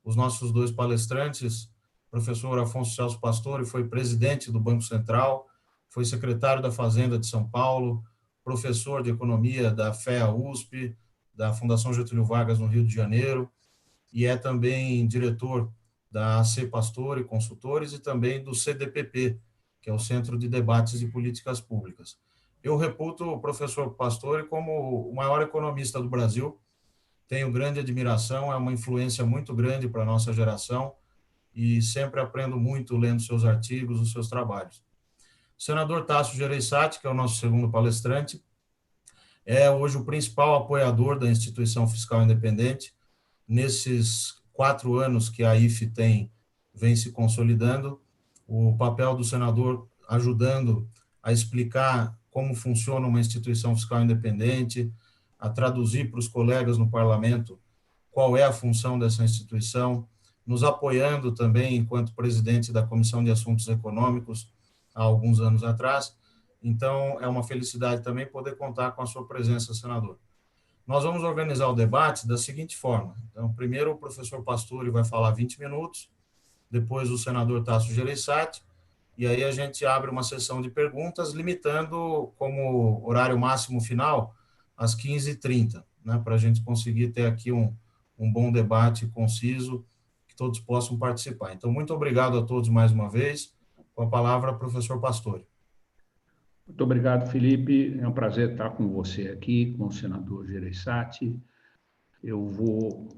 os nossos dois palestrantes. O professor Afonso Celso Pastore foi presidente do Banco Central, foi secretário da Fazenda de São Paulo, professor de economia da FEA-USP, da Fundação Getúlio Vargas no Rio de Janeiro, e é também diretor da AC Pastore Consultores e também do CDPP, que é o Centro de Debates de Políticas Públicas. Eu reputo o professor Pastore como o maior economista do Brasil, tenho grande admiração, é uma influência muito grande para a nossa geração e sempre aprendo muito lendo seus artigos, os seus trabalhos. O senador Tasso Gereissati, que é o nosso segundo palestrante, é hoje o principal apoiador da Instituição Fiscal Independente. Nesses 4 anos que a IFE vem se consolidando, o papel do senador ajudando a explicar como funciona uma instituição fiscal independente, a traduzir para os colegas no parlamento qual é a função dessa instituição, nos apoiando também enquanto presidente da Comissão de Assuntos Econômicos há alguns anos atrás. Então, é uma felicidade também poder contar com a sua presença, senador. Nós vamos organizar o debate da seguinte forma. Então, primeiro o professor Pastore vai falar 20 minutos, depois o senador Tasso Gereissati, e aí a gente abre uma sessão de perguntas, limitando como horário máximo final às 15h30, né, para a gente conseguir ter aqui um bom debate conciso, que todos possam participar. Então, muito obrigado a todos mais uma vez. Com a palavra, professor Pastore. Muito obrigado, Felipe. É um prazer estar com você aqui, com o senador Gereissati. Eu vou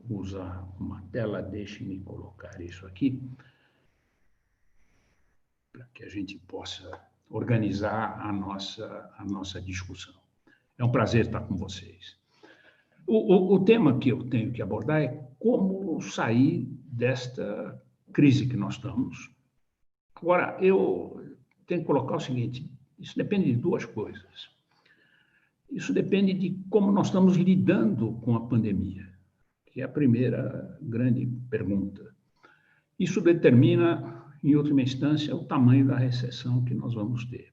usar uma tela, deixe-me colocar isso aqui, para que a gente possa organizar a nossa discussão. É um prazer estar com vocês. O tema que eu tenho que abordar é como sair desta crise que nós estamos. Agora, eu tenho que colocar o seguinte, isso depende de duas coisas. Isso depende de como nós estamos lidando com a pandemia, que é a primeira grande pergunta. Isso determina, em última instância, o tamanho da recessão que nós vamos ter.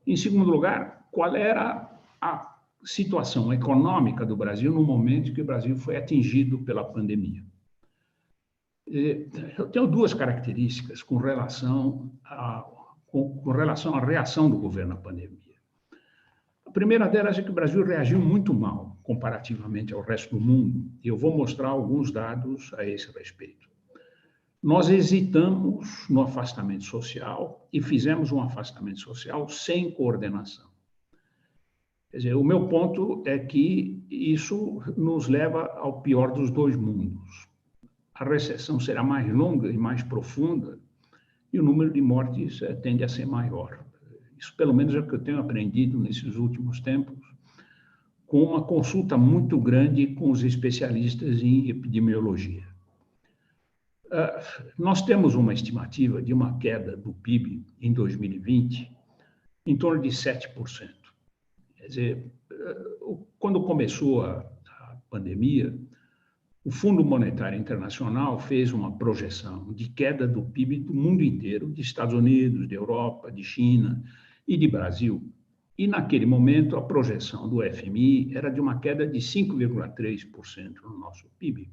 Em segundo lugar, qual era a situação econômica do Brasil no momento que o Brasil foi atingido pela pandemia? Eu tenho duas características com relação à reação do governo à pandemia. A primeira delas é que o Brasil reagiu muito mal comparativamente ao resto do mundo, e eu vou mostrar alguns dados a esse respeito. Nós hesitamos no afastamento social e fizemos um afastamento social sem coordenação. Quer dizer, o meu ponto é que isso nos leva ao pior dos dois mundos. A recessão será mais longa e mais profunda e o número de mortes tende a ser maior. Isso, pelo menos, é o que eu tenho aprendido nesses últimos tempos, com uma consulta muito grande com os especialistas em epidemiologia. Nós temos uma estimativa de uma queda do PIB em 2020 em torno de 7%. Quer dizer, quando começou a pandemia, o Fundo Monetário Internacional fez uma projeção de queda do PIB do mundo inteiro, de Estados Unidos, de Europa, de China e de Brasil. E, naquele momento, a projeção do FMI era de uma queda de 5,3% no nosso PIB.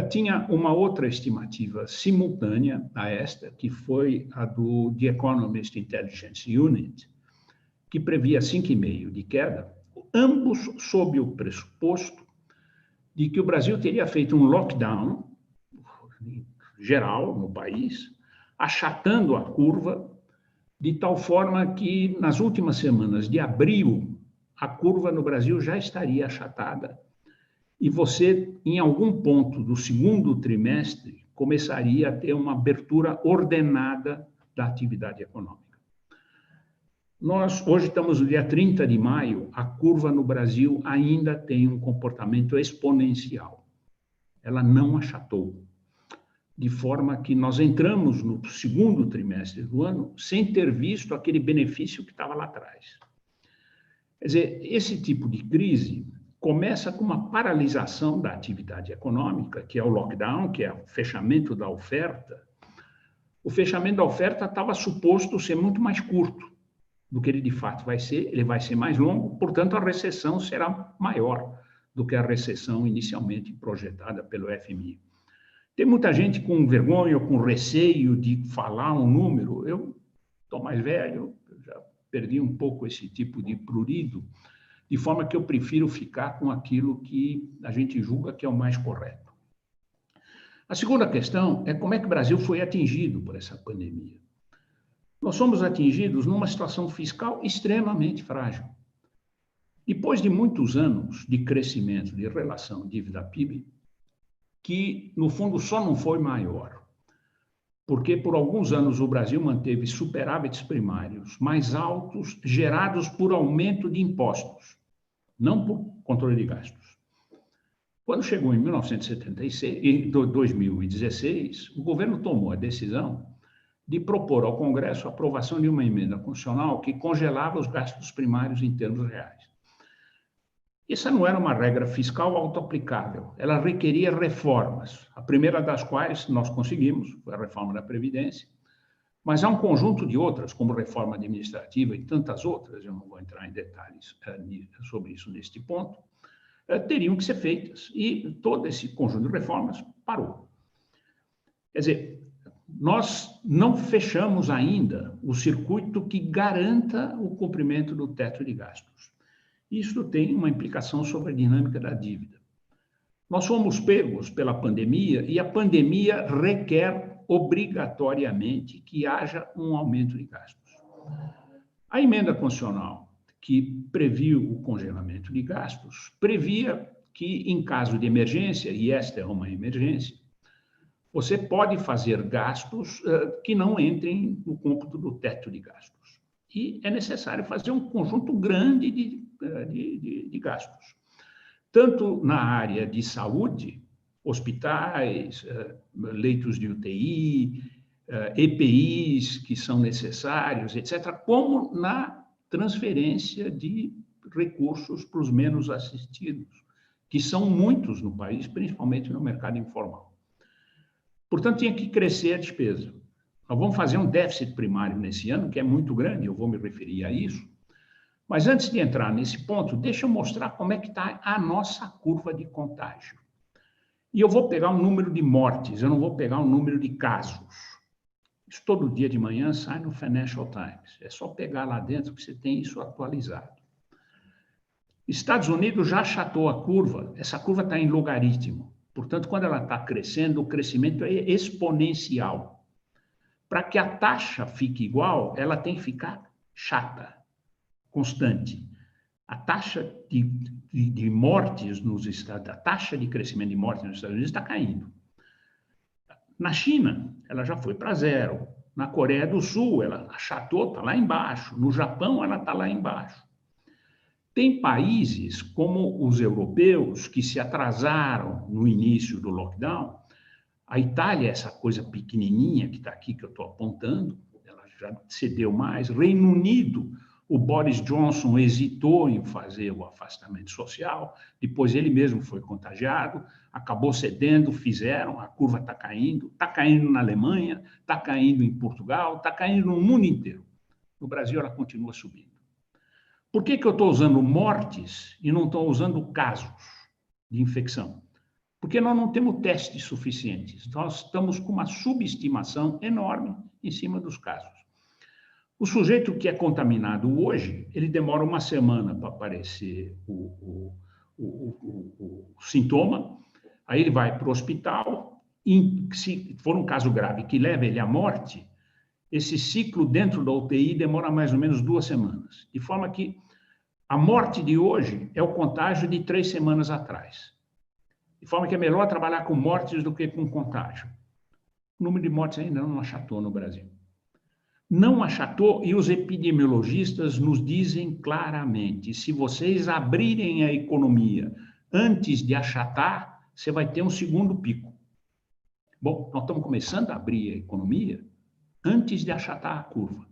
Tinha uma outra estimativa simultânea a esta, que foi a do The Economist Intelligence Unit, que previa 5,5% de queda, ambos sob o pressuposto de que o Brasil teria feito um lockdown geral no país, achatando a curva, de tal forma que, nas últimas semanas de abril, a curva no Brasil já estaria achatada e você, em algum ponto do segundo trimestre, começaria a ter uma abertura ordenada da atividade econômica. Nós, hoje estamos no dia 30 de maio, a curva no Brasil ainda tem um comportamento exponencial. Ela não achatou, de forma que nós entramos no segundo trimestre do ano sem ter visto aquele benefício que estava lá atrás. Quer dizer, esse tipo de crise começa com uma paralisação da atividade econômica, que é o lockdown, que é o fechamento da oferta. O fechamento da oferta estava suposto ser muito mais curto do que ele de fato vai ser, ele vai ser mais longo, portanto, a recessão será maior do que a recessão inicialmente projetada pelo FMI. Tem muita gente com vergonha ou com receio de falar um número. Eu estou mais velho, já perdi um pouco esse tipo de prurido, de forma que eu prefiro ficar com aquilo que a gente julga que é o mais correto. A segunda questão é como é que o Brasil foi atingido por essa pandemia. Nós somos atingidos numa situação fiscal extremamente frágil. Depois de muitos anos de crescimento de relação dívida-PIB, que, no fundo, só não foi maior, porque por alguns anos o Brasil manteve superávites primários mais altos, gerados por aumento de impostos, não por controle de gastos. Quando chegou em 2016, o governo tomou a decisão de propor ao Congresso a aprovação de uma emenda constitucional que congelava os gastos primários em termos reais. Essa não era uma regra fiscal autoaplicável, ela requeria reformas, a primeira das quais nós conseguimos, foi a reforma da Previdência, mas há um conjunto de outras, como reforma administrativa e tantas outras, eu não vou entrar em detalhes sobre isso neste ponto, teriam que ser feitas, e todo esse conjunto de reformas parou. Quer dizer, nós não fechamos ainda o circuito que garanta o cumprimento do teto de gastos. Isso tem uma implicação sobre a dinâmica da dívida. Nós fomos pegos pela pandemia e a pandemia requer obrigatoriamente que haja um aumento de gastos. A emenda constitucional que previu o congelamento de gastos previa que, em caso de emergência, e esta é uma emergência, você pode fazer gastos que não entrem no cômputo do teto de gastos. E é necessário fazer um conjunto grande de gastos, tanto na área de saúde, hospitais, leitos de UTI, EPIs que são necessários, etc., como na transferência de recursos para os menos assistidos, que são muitos no país, principalmente no mercado informal. Portanto, tinha que crescer a despesa. Nós vamos fazer um déficit primário nesse ano, que é muito grande, eu vou me referir a isso. Mas antes de entrar nesse ponto, deixa eu mostrar como é que está a nossa curva de contágio. E eu vou pegar um número de mortes, eu não vou pegar um número de casos. Isso todo dia de manhã sai no Financial Times. É só pegar lá dentro que você tem isso atualizado. Estados Unidos já achatou a curva, essa curva está em logaritmo. Portanto, quando ela está crescendo, o crescimento é exponencial. Para que a taxa fique igual, ela tem que ficar chata, constante. A taxa de mortes nos Estados Unidos, a taxa de crescimento de mortes nos Estados Unidos está caindo. Na China, ela já foi para zero. Na Coreia do Sul, ela achatou, está lá embaixo. No Japão, ela está lá embaixo. Tem países como os europeus que se atrasaram no início do lockdown. A Itália, essa coisa pequenininha que está aqui, que eu estou apontando, ela já cedeu mais. Reino Unido, o Boris Johnson hesitou em fazer o afastamento social, depois ele mesmo foi contagiado, acabou cedendo, fizeram, a curva está caindo na Alemanha, está caindo em Portugal, está caindo no mundo inteiro. No Brasil, ela continua subindo. Por que eu estou usando mortes e não estou usando casos de infecção? Porque nós não temos testes suficientes. Nós estamos com uma subestimação enorme em cima dos casos. O sujeito que é contaminado hoje, ele demora uma semana para aparecer o sintoma, aí ele vai para o hospital, e se for um caso grave que leva ele à morte, esse ciclo dentro da UTI demora mais ou menos 2 semanas. De forma que a morte de hoje é o contágio de 3 semanas atrás. De forma que é melhor trabalhar com mortes do que com contágio. O número de mortes ainda não achatou no Brasil. Não achatou, e os epidemiologistas nos dizem claramente, se vocês abrirem a economia antes de achatar, você vai ter um segundo pico. Bom, nós estamos começando a abrir a economia antes de achatar a curva.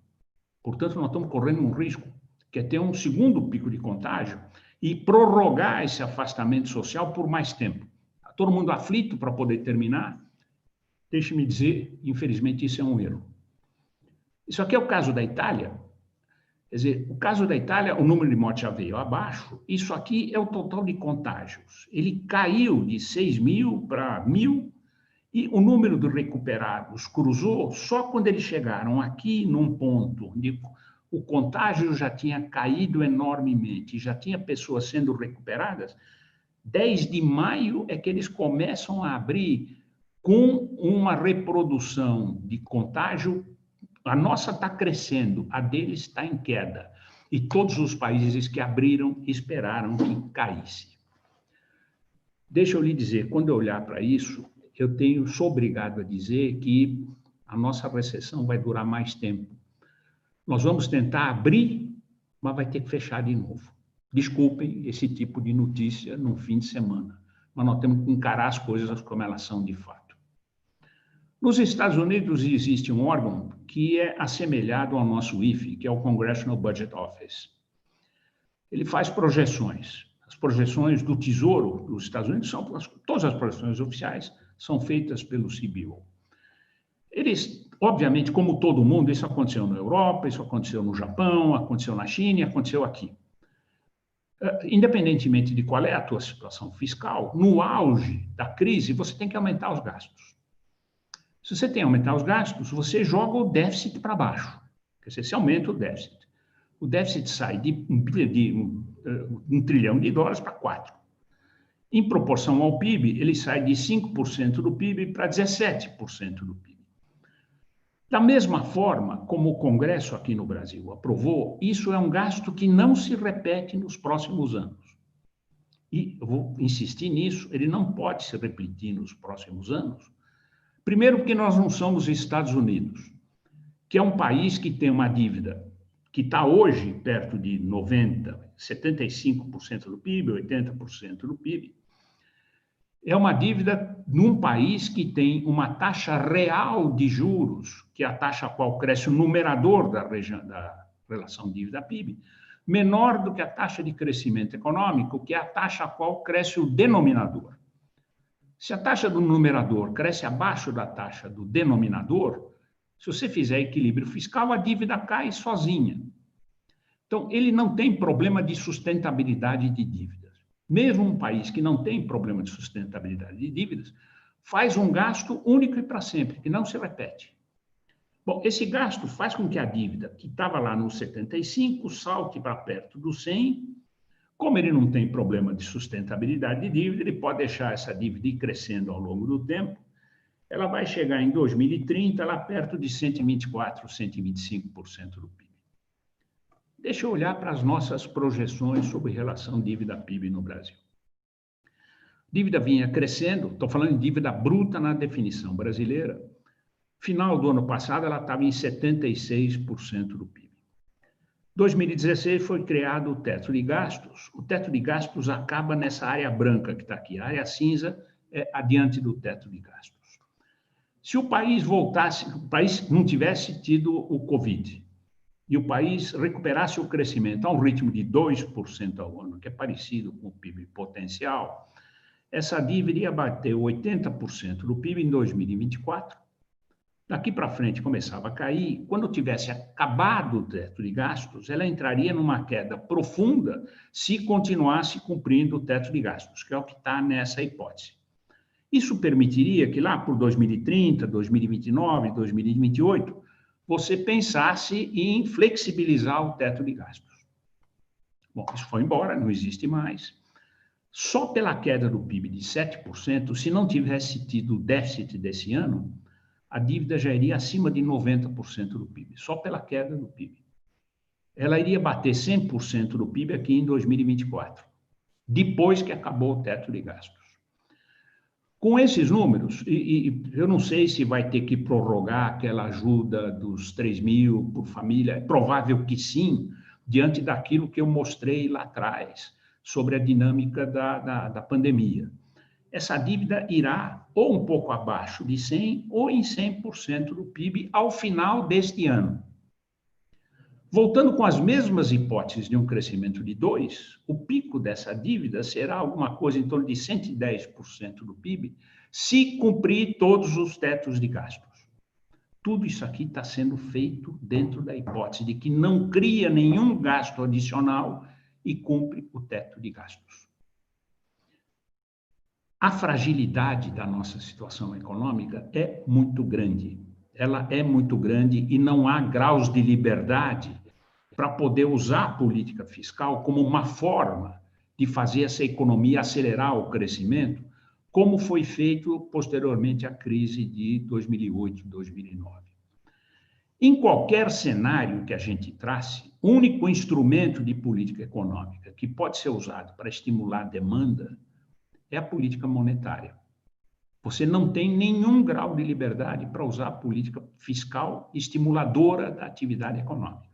Portanto, nós estamos correndo um risco, que é ter um segundo pico de contágio e prorrogar esse afastamento social por mais tempo. Está todo mundo aflito para poder terminar? Deixe-me dizer, infelizmente, isso é um erro. Isso aqui é o caso da Itália. Quer dizer, o caso da Itália, o número de mortes já veio abaixo. Isso aqui é o total de contágios. Ele caiu de 6.000 para 1.000 e o número de recuperados cruzou só quando eles chegaram aqui num ponto onde o contágio já tinha caído enormemente, já tinha pessoas sendo recuperadas. 10 de maio é que eles começam a abrir com uma reprodução de contágio. A nossa está crescendo, a deles está em queda. E todos os países que abriram esperaram que caísse. Deixa eu lhe dizer, quando eu olhar para isso, sou obrigado a dizer que a nossa recessão vai durar mais tempo. Nós vamos tentar abrir, mas vai ter que fechar de novo. Desculpem esse tipo de notícia num fim de semana, mas nós temos que encarar as coisas como elas são de fato. Nos Estados Unidos existe um órgão que é assemelhado ao nosso IFE, que é o Congressional Budget Office. Ele faz projeções. As projeções do Tesouro dos Estados Unidos, todas as projeções oficiais, são feitas pelo CBO. Eles, obviamente, como todo mundo, isso aconteceu na Europa, isso aconteceu no Japão, aconteceu na China e aconteceu aqui. Independentemente de qual é a tua situação fiscal, no auge da crise, você tem que aumentar os gastos. Se você tem que aumentar os gastos, você joga o déficit para baixo. Quer dizer, você aumenta o déficit. O déficit sai de $1 trilhão para 4. Em proporção ao PIB, ele sai de 5% do PIB para 17% do PIB. Da mesma forma como o Congresso aqui no Brasil aprovou, isso é um gasto que não se repete nos próximos anos. E eu vou insistir nisso, ele não pode se repetir nos próximos anos. Primeiro, porque nós não somos Estados Unidos, que é um país que tem uma dívida que está hoje perto de 90%, 75% do PIB, 80% do PIB. É uma dívida num país que tem uma taxa real de juros, que é a taxa a qual cresce o numerador da relação dívida-PIB, menor do que a taxa de crescimento econômico, que é a taxa a qual cresce o denominador. Se a taxa do numerador cresce abaixo da taxa do denominador, se você fizer equilíbrio fiscal, a dívida cai sozinha. Então, ele não tem problema de sustentabilidade de dívidas. Mesmo um país que não tem problema de sustentabilidade de dívidas, faz um gasto único e para sempre, que não se repete. Bom, esse gasto faz com que a dívida, que estava lá no 75, salte para perto do 100. Como ele não tem problema de sustentabilidade de dívida, ele pode deixar essa dívida ir crescendo ao longo do tempo. Ela vai chegar em 2030 lá perto de 124%, 125% do PIB. Deixa eu olhar para as nossas projeções sobre relação dívida-PIB no Brasil. Dívida vinha crescendo, estou falando de dívida bruta na definição brasileira. Final do ano passado, ela estava em 76% do PIB. 2016 foi criado o teto de gastos. O teto de gastos acaba nessa área branca que está aqui. A área cinza é adiante do teto de gastos. Se o país não tivesse tido o Covid e o país recuperasse o crescimento a um ritmo de 2% ao ano, que é parecido com o PIB potencial, essa dívida ia bater 80% do PIB em 2024. Daqui para frente começava a cair. Quando tivesse acabado o teto de gastos, ela entraria numa queda profunda se continuasse cumprindo o teto de gastos, que é o que está nessa hipótese. Isso permitiria que lá por 2030, 2029, 2028, você pensasse em flexibilizar o teto de gastos. Bom, isso foi embora, não existe mais. Só pela queda do PIB de 7%, se não tivesse tido o déficit desse ano, a dívida já iria acima de 90% do PIB, só pela queda do PIB. Ela iria bater 100% do PIB aqui em 2024, depois que acabou o teto de gastos. Com esses números, e eu não sei se vai ter que prorrogar aquela ajuda dos 3.000 por família, é provável que sim, diante daquilo que eu mostrei lá atrás, sobre a dinâmica da pandemia. Essa dívida irá ou um pouco abaixo de 100% ou em 100% do PIB ao final deste ano. Voltando com as mesmas hipóteses de um crescimento de 2%, o pico dessa dívida será alguma coisa em torno de 110% do PIB, se cumprir todos os tetos de gastos. Tudo isso aqui está sendo feito dentro da hipótese de que não cria nenhum gasto adicional e cumpre o teto de gastos. A fragilidade da nossa situação econômica é muito grande. Ela é muito grande e não há graus de liberdade para poder usar a política fiscal como uma forma de fazer essa economia acelerar o crescimento, como foi feito posteriormente à crise de 2008, 2009. Em qualquer cenário que a gente trace, o único instrumento de política econômica que pode ser usado para estimular a demanda é a política monetária. Você não tem nenhum grau de liberdade para usar a política fiscal estimuladora da atividade econômica.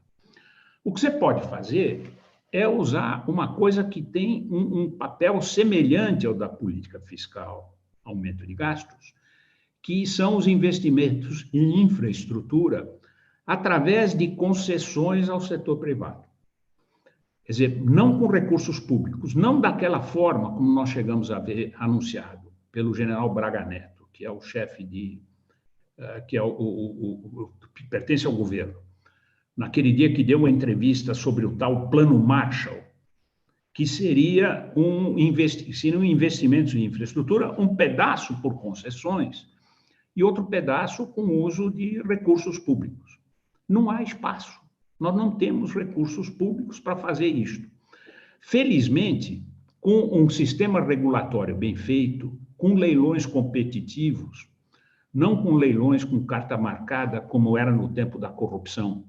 O que você pode fazer é usar uma coisa que tem um papel semelhante ao da política fiscal, aumento de gastos, que são os investimentos em infraestrutura através de concessões ao setor privado. Quer dizer, não com recursos públicos, não daquela forma como nós chegamos a ver anunciado pelo general Braga Neto, que é o chefe que pertence ao governo. Naquele dia que deu uma entrevista sobre o tal Plano Marshall, que seriam investimentos em infraestrutura, um pedaço por concessões e outro pedaço com uso de recursos públicos. Não há espaço. Nós não temos recursos públicos para fazer isto. Felizmente, com um sistema regulatório bem feito, com leilões competitivos, não com leilões com carta marcada, como era no tempo da corrupção,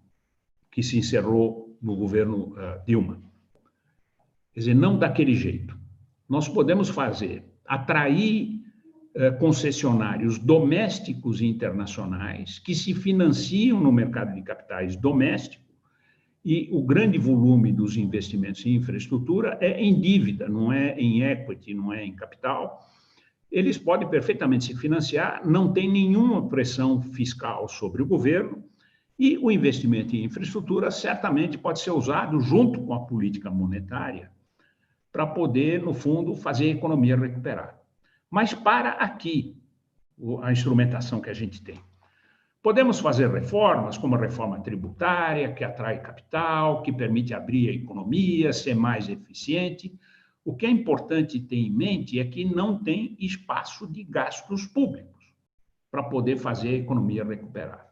que se encerrou no governo Dilma. Quer dizer, não daquele jeito. Nós podemos atrair concessionários domésticos e internacionais que se financiam no mercado de capitais doméstico, e o grande volume dos investimentos em infraestrutura é em dívida, não é em equity, não é em capital. Eles podem perfeitamente se financiar, não tem nenhuma pressão fiscal sobre o governo, e o investimento em infraestrutura certamente pode ser usado junto com a política monetária para poder, no fundo, fazer a economia recuperar. Mas para aqui a instrumentação que a gente tem. Podemos fazer reformas, como a reforma tributária, que atrai capital, que permite abrir a economia, ser mais eficiente. O que é importante ter em mente é que não tem espaço de gastos públicos para poder fazer a economia recuperar.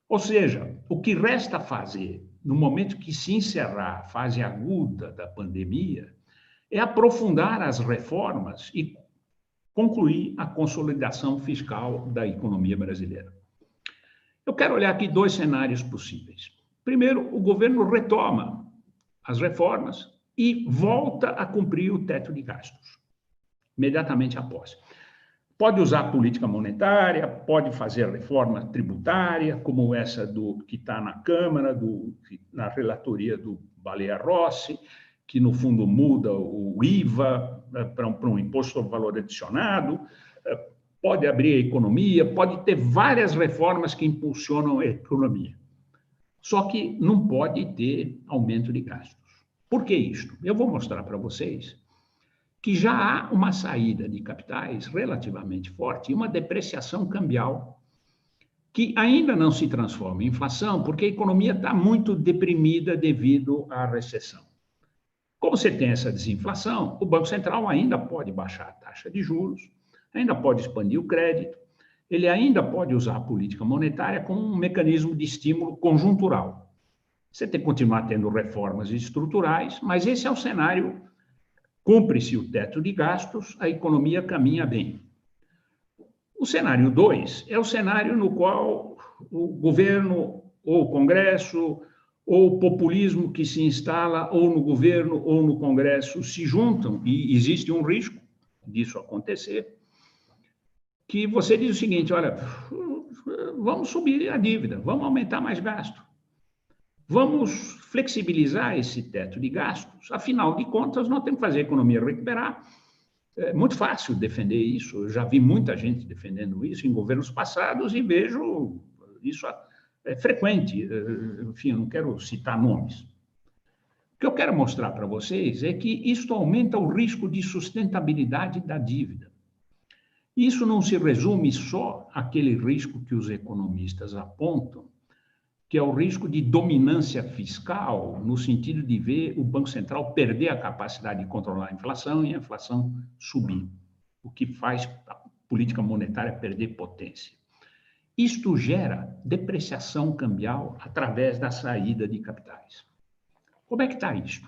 Ou seja, o que resta fazer, no momento que se encerrar a fase aguda da pandemia, é aprofundar as reformas e concluir a consolidação fiscal da economia brasileira. Eu quero olhar aqui dois cenários possíveis. Primeiro, o governo retoma as reformas e volta a cumprir o teto de gastos, imediatamente após. Pode usar a política monetária, pode fazer reforma tributária, como essa que está na Câmara, na relatoria do Baleia Rossi, que, no fundo, muda o IVA para um imposto sobre valor adicionado, pode abrir a economia, pode ter várias reformas que impulsionam a economia. Só que não pode ter aumento de gastos. Por que isto? Eu vou mostrar para vocês que já há uma saída de capitais relativamente forte e uma depreciação cambial que ainda não se transforma em inflação, porque a economia está muito deprimida devido à recessão. Como você tem essa desinflação, o Banco Central ainda pode baixar a taxa de juros, ainda pode expandir o crédito, ele ainda pode usar a política monetária como um mecanismo de estímulo conjuntural. Você tem que continuar tendo reformas estruturais, mas esse é o cenário. Cumpre-se o teto de gastos, a economia caminha bem. O cenário 2 é o cenário no qual o governo, ou o Congresso, ou o populismo que se instala ou no governo ou no Congresso se juntam, e existe um risco disso acontecer, que você diz o seguinte: olha, vamos subir a dívida, vamos aumentar mais gasto, vamos flexibilizar esse teto de gastos, afinal de contas, nós temos que fazer a economia recuperar. É muito fácil defender isso, eu já vi muita gente defendendo isso em governos passados e vejo isso é frequente. Enfim, eu não quero citar nomes. O que eu quero mostrar para vocês é que isto aumenta o risco de sustentabilidade da dívida. Isso não se resume só àquele risco que os economistas apontam, que é o risco de dominância fiscal, no sentido de ver o Banco Central perder a capacidade de controlar a inflação e a inflação subir, o que faz a política monetária perder potência. Isto gera depreciação cambial através da saída de capitais. Como é que está isto?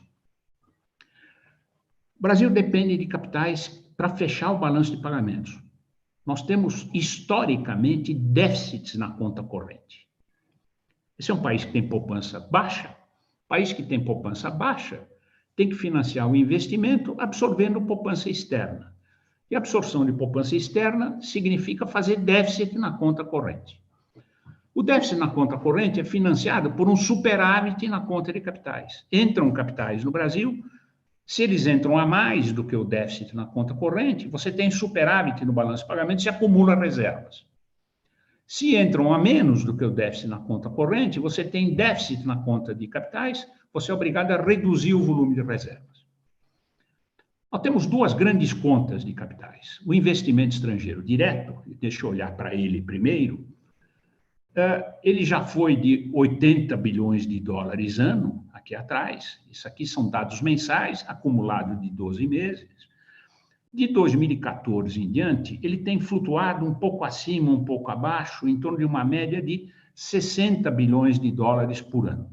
O Brasil depende de capitais para fechar o balanço de pagamentos. Nós temos, historicamente, déficits na conta corrente. Esse é um país que tem poupança baixa. País que tem poupança baixa tem que financiar o investimento absorvendo poupança externa. E absorção de poupança externa significa fazer déficit na conta corrente. O déficit na conta corrente é financiado por um superávit na conta de capitais. Entram capitais no Brasil, se eles entram a mais do que o déficit na conta corrente, você tem superávit no balanço de pagamentos e acumula reservas. Se entram a menos do que o déficit na conta corrente, você tem déficit na conta de capitais, você é obrigado a reduzir o volume de reservas. Nós temos duas grandes contas de capitais. O investimento estrangeiro direto, deixa eu olhar para ele primeiro, ele já foi de 80 bilhões de dólares ano, aqui atrás. Isso aqui são dados mensais, acumulado de 12 meses. De 2014 em diante, ele tem flutuado um pouco acima, um pouco abaixo, em torno de uma média de 60 bilhões de dólares por ano.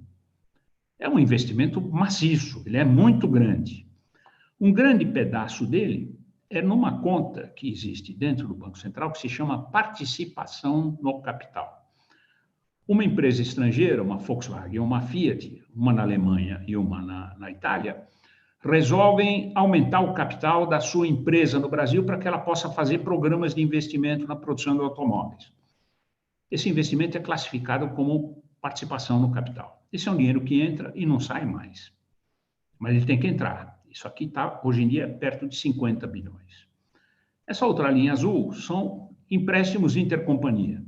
É um investimento maciço, ele é muito grande. Um grande pedaço dele é numa conta que existe dentro do Banco Central, que se chama participação no capital. Uma empresa estrangeira, uma Volkswagen, uma Fiat, uma na Alemanha e uma na Itália, resolvem aumentar o capital da sua empresa no Brasil para que ela possa fazer programas de investimento na produção de automóveis. Esse investimento é classificado como participação no capital. Esse é um dinheiro que entra e não sai mais. Mas ele tem que entrar. Isso aqui está, hoje em dia, perto de 50 bilhões. Essa outra linha azul são empréstimos intercompanhia.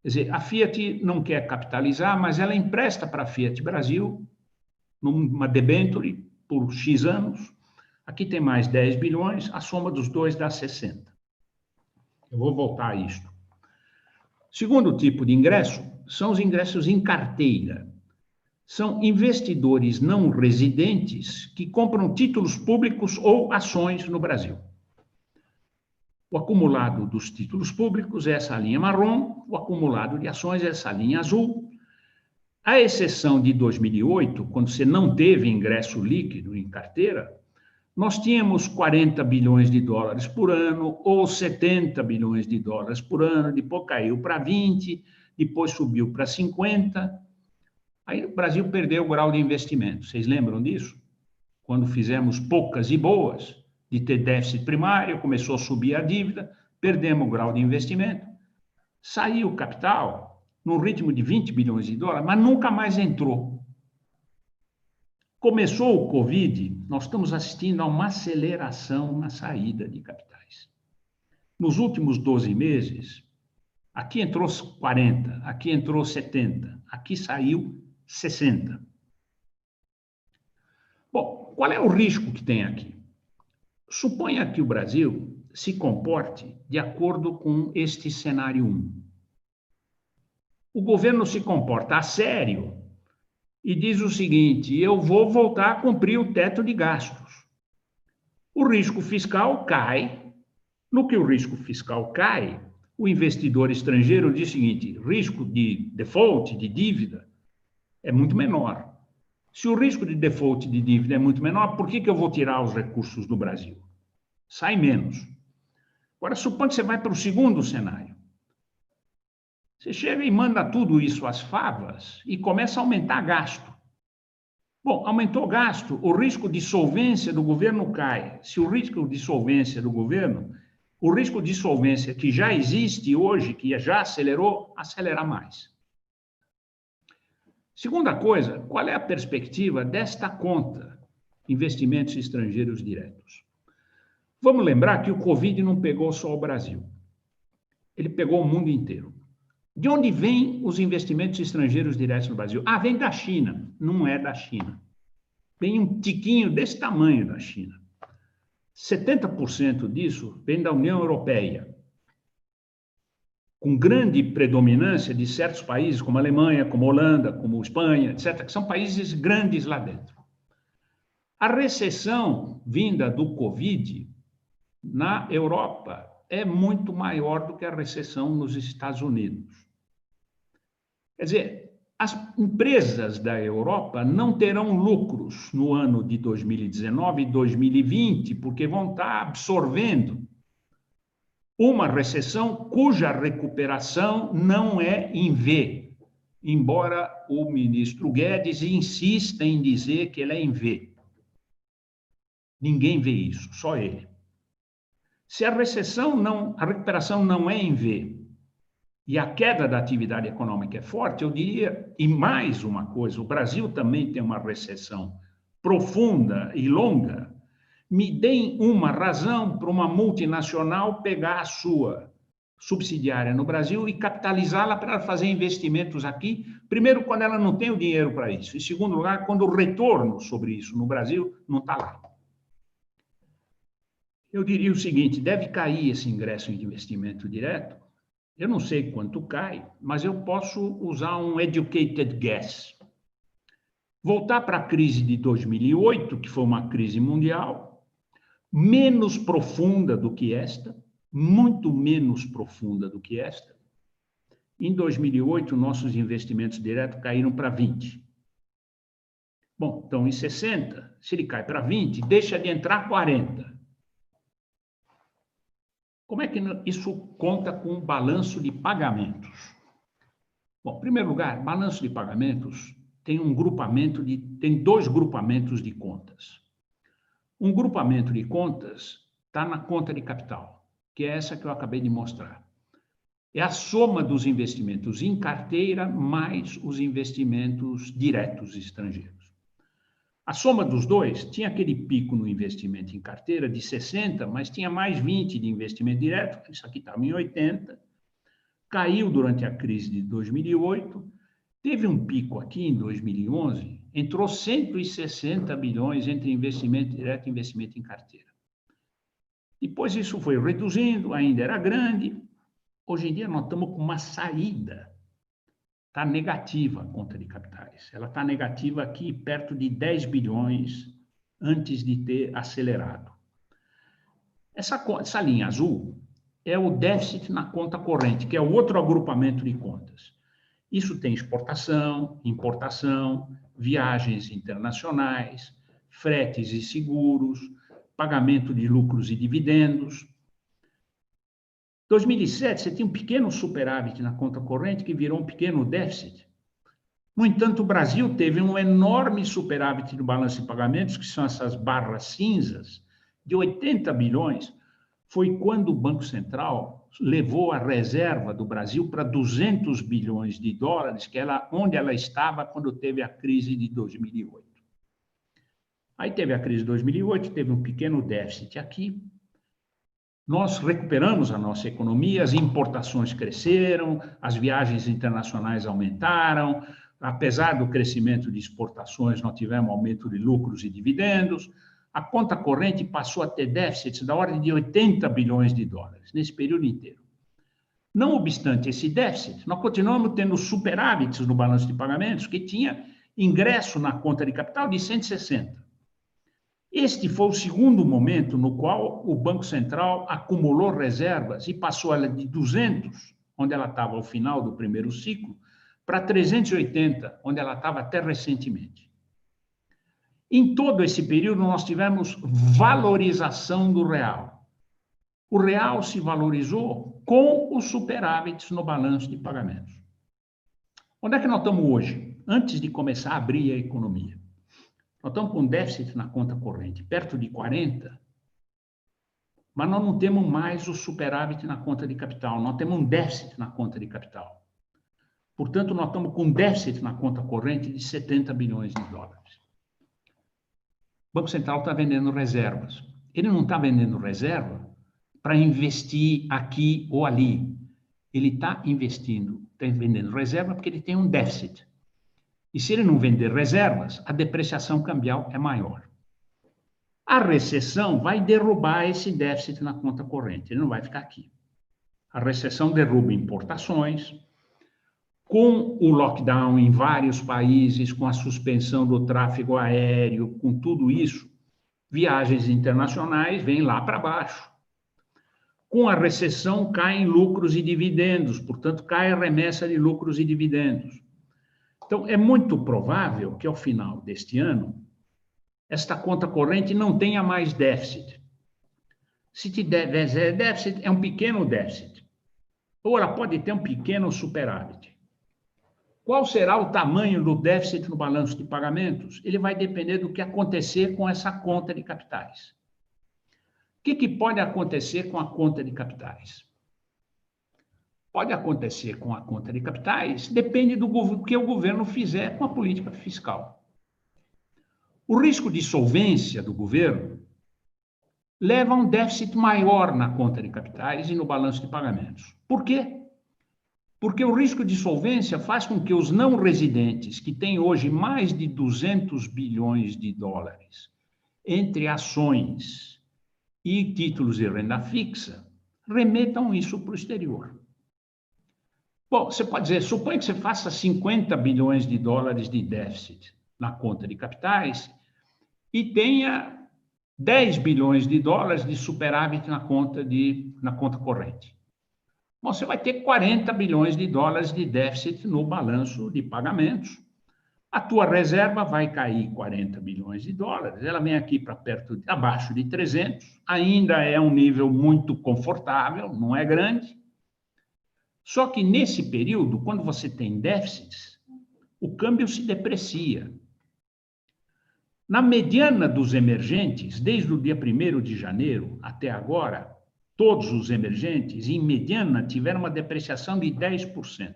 Quer dizer, a Fiat não quer capitalizar, mas ela empresta para a Fiat Brasil, numa debênture, por X anos. Aqui tem mais 10 bilhões, a soma dos dois dá 60. Eu vou voltar a isto. Segundo tipo de ingresso são os ingressos em carteira. São investidores não residentes que compram títulos públicos ou ações no Brasil. O acumulado dos títulos públicos é essa linha marrom, o acumulado de ações é essa linha azul. À exceção de 2008, quando você não teve ingresso líquido em carteira, nós tínhamos 40 bilhões de dólares por ano ou 70 bilhões de dólares por ano, depois caiu para 20, depois subiu para 50. Aí o Brasil perdeu o grau de investimento. Vocês lembram disso? Quando fizemos poucas e boas, de ter déficit primário, começou a subir a dívida, perdemos o grau de investimento, saiu o capital num ritmo de 20 bilhões de dólares, mas nunca mais entrou. Começou o Covid, nós estamos assistindo a uma aceleração na saída de capitais. Nos últimos 12 meses, aqui entrou 40, aqui entrou 70, aqui saiu 60. Bom, qual é o risco que tem aqui? Suponha que o Brasil se comporte de acordo com este cenário 1. O governo se comporta a sério e diz o seguinte: eu vou voltar a cumprir o teto de gastos. O risco fiscal cai. No que o risco fiscal cai, o investidor estrangeiro diz o seguinte: risco de default, de dívida, é muito menor. Se o risco de default de dívida é muito menor, por que eu vou tirar os recursos do Brasil? Sai menos. Agora, suponha que você vai para o segundo cenário. Você chega e manda tudo isso às favas e começa a aumentar gasto. Bom, aumentou o gasto, o risco de solvência do governo cai. Se o risco de solvência do governo, o risco de solvência que já existe hoje, que já acelerou, acelera mais. Segunda coisa, qual é a perspectiva desta conta, investimentos estrangeiros diretos? Vamos lembrar que o Covid não pegou só o Brasil. Ele pegou o mundo inteiro. De onde vêm os investimentos estrangeiros diretos no Brasil? Ah, vem da China. Não é da China. Vem um tiquinho desse tamanho da China. 70% disso vem da União Europeia. com grande predominância de certos países, como a Alemanha, como a Holanda, como a Espanha, etc., que são países grandes lá dentro. A recessão vinda do Covid na Europa é muito maior do que a recessão nos Estados Unidos. Quer dizer, as empresas da Europa não terão lucros no ano de 2019 e 2020, porque vão estar absorvendo uma recessão cuja recuperação não é em V, embora o ministro Guedes insista em dizer que ela é em V. Ninguém vê isso, só ele. Se a recuperação não é em V e a queda da atividade econômica é forte, eu diria, e mais uma coisa, o Brasil também tem uma recessão profunda e longa. Me deem uma razão para uma multinacional pegar a sua subsidiária no Brasil e capitalizá-la para fazer investimentos aqui. Primeiro, quando ela não tem o dinheiro para isso. Em segundo lugar, quando o retorno sobre isso no Brasil não está lá. Eu diria o seguinte, deve cair esse ingresso de investimento direto. Eu não sei quanto cai, mas eu posso usar um educated guess. Voltar para a crise de 2008, que foi uma crise mundial, menos profunda do que esta, muito menos profunda do que esta. Em 2008, nossos investimentos diretos caíram para 20. Bom, então em 60, se ele cai para 20, deixa de entrar 40. Como é que isso conta com o balanço de pagamentos? Bom, em primeiro lugar, balanço de pagamentos tem dois grupamentos de contas. Um grupamento de contas está na conta de capital, que é essa que eu acabei de mostrar. É a soma dos investimentos em carteira mais os investimentos diretos estrangeiros. A soma dos dois tinha aquele pico no investimento em carteira de 60, mas tinha mais 20 de investimento direto, isso aqui estava em 80, caiu durante a crise de 2008, teve um pico aqui em 2011, entrou 160 bilhões entre investimento direto e investimento em carteira. Depois isso foi reduzindo, ainda era grande. Hoje em dia nós estamos com uma saída. Está negativa a conta de capitais. Ela está negativa aqui perto de 10 bilhões antes de ter acelerado. Essa linha azul é o déficit na conta corrente, que é o outro agrupamento de contas. Isso tem exportação, importação, viagens internacionais, fretes e seguros, pagamento de lucros e dividendos. Em 2007, você tinha um pequeno superávit na conta corrente que virou um pequeno déficit. No entanto, o Brasil teve um enorme superávit no balanço de pagamentos, que são essas barras cinzas, de 80 bilhões. Foi quando o Banco Central levou a reserva do Brasil para 200 bilhões de dólares, que era onde ela estava quando teve a crise de 2008. Aí teve a crise de 2008, teve um pequeno déficit aqui. Nós recuperamos a nossa economia, as importações cresceram, as viagens internacionais aumentaram, apesar do crescimento de exportações, nós tivemos aumento de lucros e dividendos. A conta corrente passou a ter déficits da ordem de 80 bilhões de dólares nesse período inteiro. Não obstante esse déficit, nós continuamos tendo superávites no balanço de pagamentos, que tinha ingresso na conta de capital de 160. Este foi o segundo momento no qual o Banco Central acumulou reservas e passou ela de 200, onde ela estava ao final do primeiro ciclo, para 380, onde ela estava até recentemente. Em todo esse período, nós tivemos valorização do real. O real se valorizou com os superávites no balanço de pagamentos. Onde é que nós estamos hoje? Antes de começar a abrir a economia. Nós estamos com déficit na conta corrente, perto de 40, mas nós não temos mais o superávit na conta de capital, nós temos um déficit na conta de capital. Portanto, nós estamos com um déficit na conta corrente de 70 bilhões de dólares. O Banco Central está vendendo reservas. Ele não está vendendo reserva para investir aqui ou ali. Ele está vendendo reserva porque ele tem um déficit. E se ele não vender reservas, a depreciação cambial é maior. A recessão vai derrubar esse déficit na conta corrente, ele não vai ficar aqui. A recessão derruba importações, com o lockdown em vários países, com a suspensão do tráfego aéreo, com tudo isso, viagens internacionais vêm lá para baixo. Com a recessão, caem lucros e dividendos, portanto, cai a remessa de lucros e dividendos. Então, é muito provável que, ao final deste ano, esta conta corrente não tenha mais déficit. Se tiver déficit, é um pequeno déficit. Ou ela pode ter um pequeno superávit. Qual será o tamanho do déficit no balanço de pagamentos? Ele vai depender do que acontecer com essa conta de capitais. O que pode acontecer com a conta de capitais? Pode acontecer com a conta de capitais, depende do que o governo fizer com a política fiscal. O risco de solvência do governo leva a um déficit maior na conta de capitais e no balanço de pagamentos. Por quê? Porque o risco de solvência faz com que os não residentes, que têm hoje mais de 200 bilhões de dólares entre ações e títulos de renda fixa, remetam isso para o exterior. Bom, você pode dizer, suponha que você faça 50 bilhões de dólares de déficit na conta de capitais e tenha 10 bilhões de dólares de superávit na conta corrente. Bom, você vai ter 40 bilhões de dólares de déficit no balanço de pagamentos. A tua reserva vai cair 40 bilhões de dólares, ela vem aqui para abaixo de 300, ainda é um nível muito confortável, não é grande. Só que nesse período, quando você tem déficits, o câmbio se deprecia. Na mediana dos emergentes, desde o dia 1º de janeiro até agora, todos os emergentes, em mediana, tiveram uma depreciação de 10%.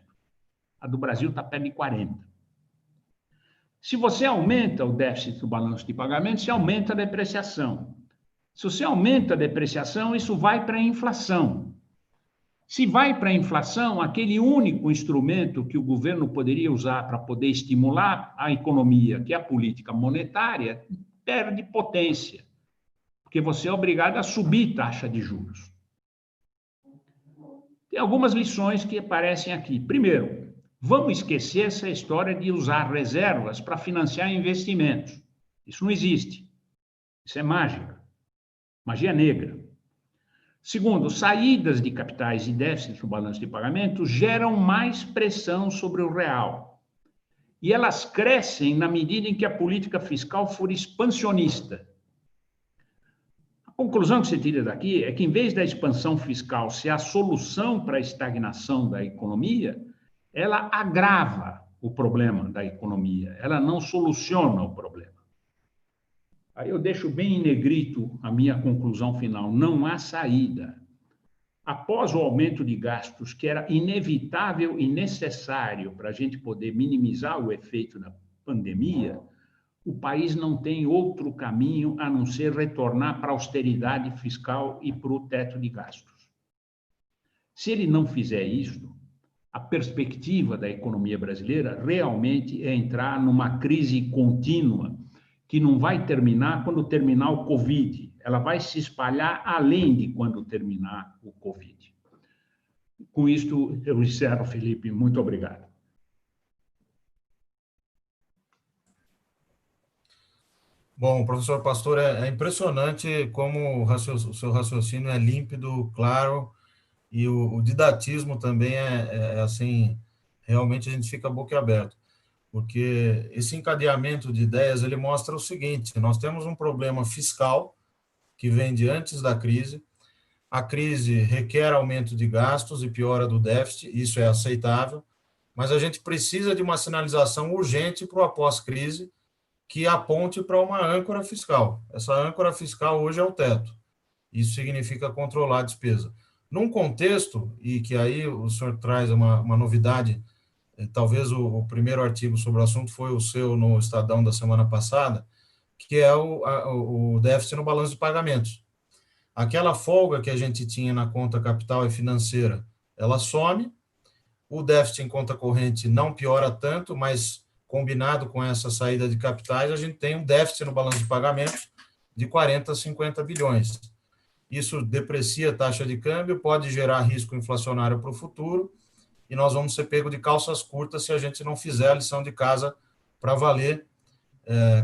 A do Brasil está perto de 40%. Se você aumenta o déficit do balanço de pagamento, você aumenta a depreciação. Se você aumenta a depreciação, isso vai para a inflação. Se vai para a inflação, aquele único instrumento que o governo poderia usar para poder estimular a economia, que é a política monetária, perde potência, porque você é obrigado a subir taxa de juros. Tem algumas lições que aparecem aqui. Primeiro, vamos esquecer essa história de usar reservas para financiar investimentos. Isso não existe. Isso é mágica. Magia negra. Segundo, saídas de capitais e déficits no balanço de pagamento geram mais pressão sobre o real. E elas crescem na medida em que a política fiscal for expansionista. A conclusão que você tira daqui é que, em vez da expansão fiscal ser a solução para a estagnação da economia, ela agrava o problema da economia, ela não soluciona o problema. Aí eu deixo bem em negrito a minha conclusão final: não há saída. Após o aumento de gastos, que era inevitável e necessário para a gente poder minimizar o efeito da pandemia, o país não tem outro caminho a não ser retornar para a austeridade fiscal e para o teto de gastos. Se ele não fizer isso, a perspectiva da economia brasileira realmente é entrar numa crise contínua que não vai terminar quando terminar o Covid. Ela vai se espalhar além de quando terminar o Covid. Com isto, eu encerro, Felipe. Muito obrigado. Bom, professor Pastor, é impressionante como o seu raciocínio é límpido, claro, e o didatismo também assim, realmente a gente fica boquiaberto, porque esse encadeamento de ideias, ele mostra o seguinte: nós temos um problema fiscal que vem de antes da crise, a crise requer aumento de gastos e piora do déficit, isso é aceitável, mas a gente precisa de uma sinalização urgente para o após-crise, que aponte para uma âncora fiscal. Essa âncora fiscal hoje é o teto. Isso significa controlar a despesa. Num contexto, e que aí o senhor traz uma novidade, talvez o primeiro artigo sobre o assunto foi o seu no Estadão da semana passada, que é o déficit no balanço de pagamentos. Aquela folga que a gente tinha na conta capital e financeira, ela some, o déficit em conta corrente não piora tanto, mas combinado com essa saída de capitais, a gente tem um déficit no balanço de pagamentos de 40 a 50 bilhões. isso deprecia a taxa de câmbio, pode gerar risco inflacionário para o futuro, e nós vamos ser pego de calças curtas se a gente não fizer a lição de casa para valer,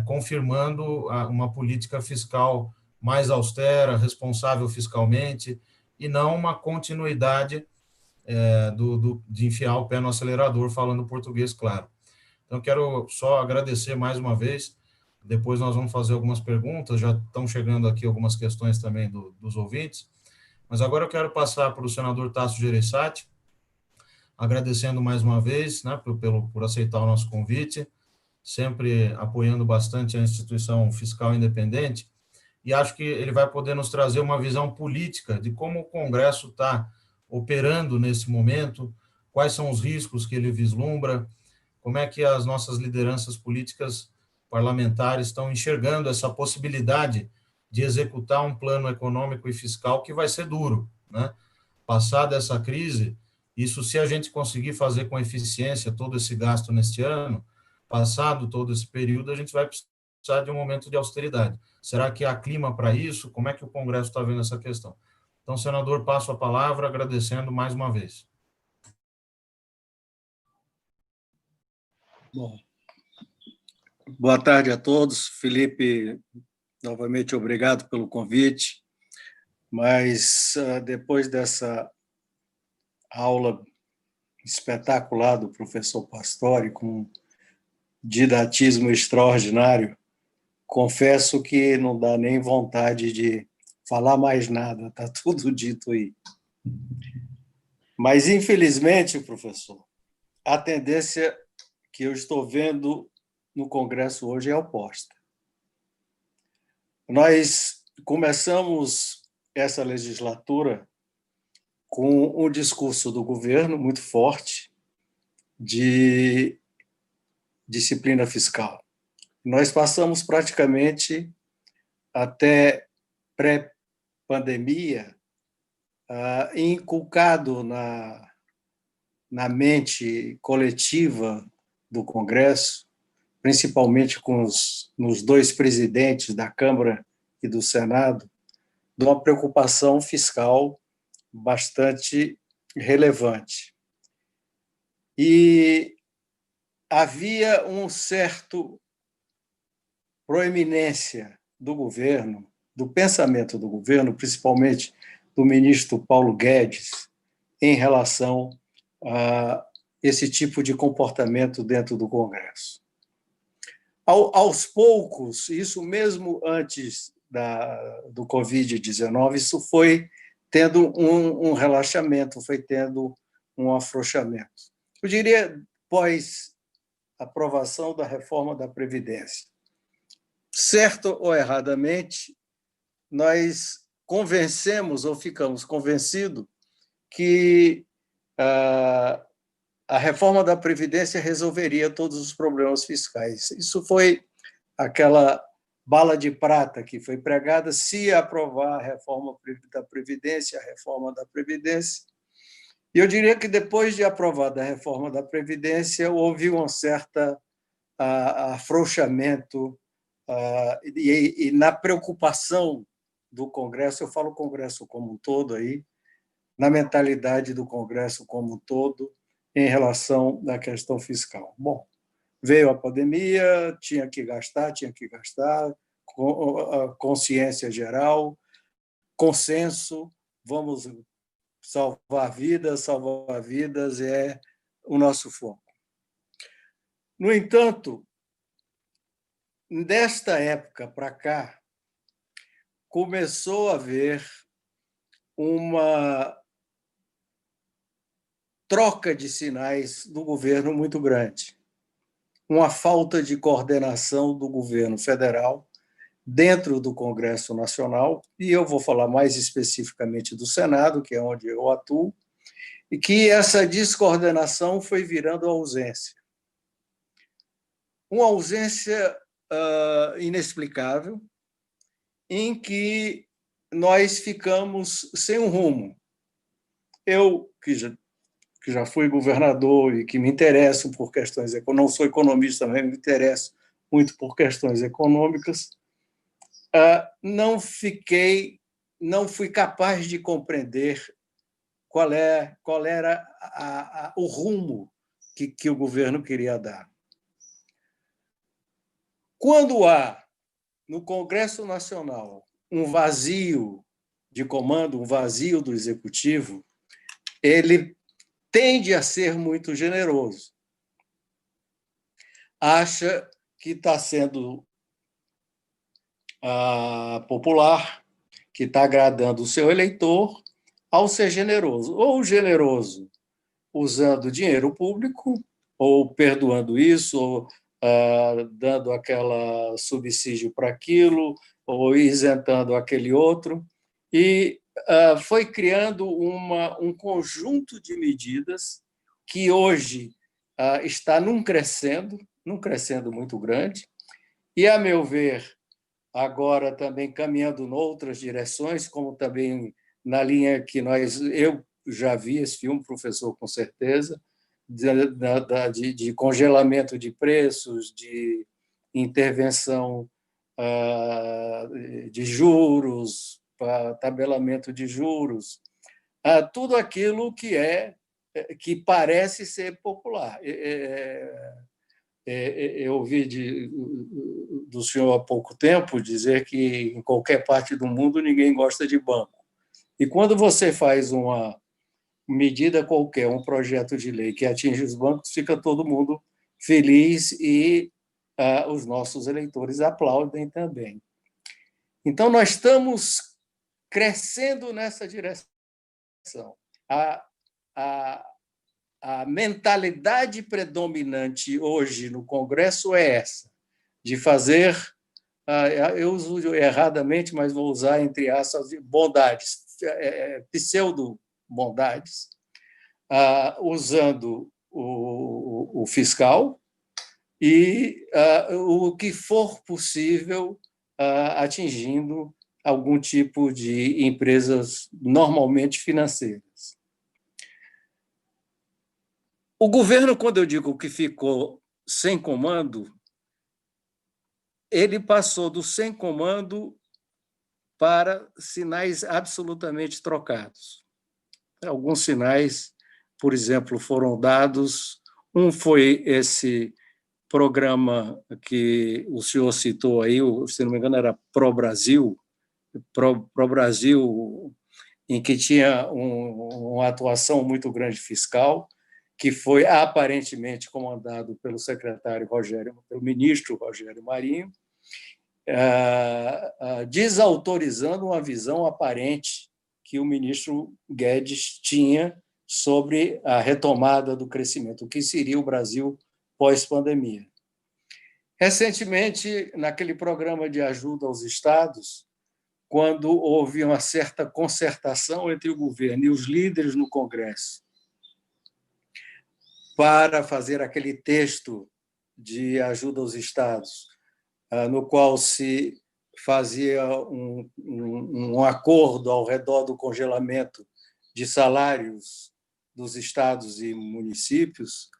confirmando uma política fiscal mais austera, responsável fiscalmente, e não uma continuidade de enfiar o pé no acelerador, falando português claro. Então, quero só agradecer mais uma vez. Depois nós vamos fazer algumas perguntas, já estão chegando aqui algumas questões também dos ouvintes, mas agora eu quero passar para o senador Tasso Gereissati, agradecendo mais uma vez, né, por aceitar o nosso convite, sempre apoiando bastante a instituição fiscal independente, e acho que ele vai poder nos trazer uma visão política de como o Congresso está operando nesse momento, quais são os riscos que ele vislumbra, como é que as nossas lideranças políticas parlamentares estão enxergando essa possibilidade de executar um plano econômico e fiscal que vai ser duro, né? Passada essa crise, isso se a gente conseguir fazer com eficiência todo esse gasto neste ano, passado todo esse período, a gente vai precisar de um momento de austeridade. Será que há clima para isso? Como é que o Congresso está vendo essa questão? Então, senador, passo a palavra, agradecendo mais uma vez. Bom, boa tarde a todos. Felipe, novamente, obrigado pelo convite, mas depois dessa aula espetacular do professor Pastore, com didatismo extraordinário, confesso que não dá nem vontade de falar mais nada, está tudo dito aí. Mas, infelizmente, professor, a tendência que eu estou vendo no Congresso hoje é oposta. Nós começamos essa legislatura com um discurso do governo muito forte de disciplina fiscal. Nós passamos praticamente até pré-pandemia inculcado na mente coletiva do Congresso, principalmente nos dois presidentes da Câmara e do Senado, de uma preocupação fiscal bastante relevante. E havia um certo proeminência do governo, do pensamento do governo, principalmente do ministro Paulo Guedes, em relação a esse tipo de comportamento dentro do Congresso. Aos poucos, isso mesmo antes do Covid-19, isso foi tendo um relaxamento, foi tendo um afrouxamento. Eu diria, pós aprovação da reforma da Previdência. Certo ou erradamente, nós convencemos ou ficamos convencidos que a reforma da Previdência resolveria todos os problemas fiscais. Isso foi aquela bala de prata que foi pregada: se aprovar a reforma da Previdência, a reforma da Previdência. E eu diria que depois de aprovada a reforma da Previdência, houve um certo afrouxamento e na preocupação do Congresso, eu falo Congresso como um todo aí, na mentalidade do Congresso como um todo, em relação à questão fiscal. Bom, veio a pandemia, tinha que gastar, consciência geral, consenso, vamos salvar vidas é o nosso foco. No entanto, desta época para cá, começou a haver uma troca de sinais do governo muito grande, uma falta de coordenação do governo federal dentro do Congresso Nacional, e eu vou falar mais especificamente do Senado, que é onde eu atuo, e que essa descoordenação foi virando ausência. Uma ausência inexplicável, em que nós ficamos sem um rumo. Eu, que já fui governador e que me interesso por questões econômicas, não sou economista, também me interesso muito por questões econômicas, não fiquei não fui capaz de compreender qual era o rumo que o governo queria dar. Quando há, no Congresso Nacional, um vazio de comando, um vazio do executivo, ele tende a ser muito generoso. Acha que está sendo popular, que está agradando o seu eleitor, ao ser generoso. Ou generoso usando dinheiro público, ou perdoando isso, ou dando aquela subsídio para aquilo, ou isentando aquele outro. E foi criando um conjunto de medidas que hoje está num crescendo muito grande, e, a meu ver, agora também caminhando em outras direções, como também na linha que eu já vi esse filme, professor, com certeza, de congelamento de preços, de intervenção de juros, tabelamento de juros, tudo aquilo que parece ser popular. Eu ouvi do senhor há pouco tempo dizer que em qualquer parte do mundo ninguém gosta de banco. E quando você faz uma medida qualquer, um projeto de lei que atinge os bancos, fica todo mundo feliz e os nossos eleitores aplaudem também. Então, nós estamos crescendo nessa direção. A mentalidade predominante hoje no Congresso é essa, de fazer, eu uso erradamente, mas vou usar entre aspas, bondades, pseudo-bondades, usando o fiscal e o que for possível atingindo algum tipo de empresas normalmente financeiras. O governo, quando eu digo que ficou sem comando, ele passou do sem comando para sinais absolutamente trocados. Alguns sinais, por exemplo, foram dados. Um foi esse programa que o senhor citou aí, se não me engano, era Pro-Brasil, em que tinha uma atuação muito grande fiscal, que foi aparentemente comandado pelo pelo ministro Rogério Marinho, desautorizando uma visão aparente que o ministro Guedes tinha sobre a retomada do crescimento, o que seria o Brasil pós-pandemia. Recentemente, naquele programa de ajuda aos estados, quando houve uma certa concertação entre o governo e os líderes no Congresso para fazer aquele texto de ajuda aos estados, no qual se fazia um acordo ao redor do congelamento de salários dos estados e municípios,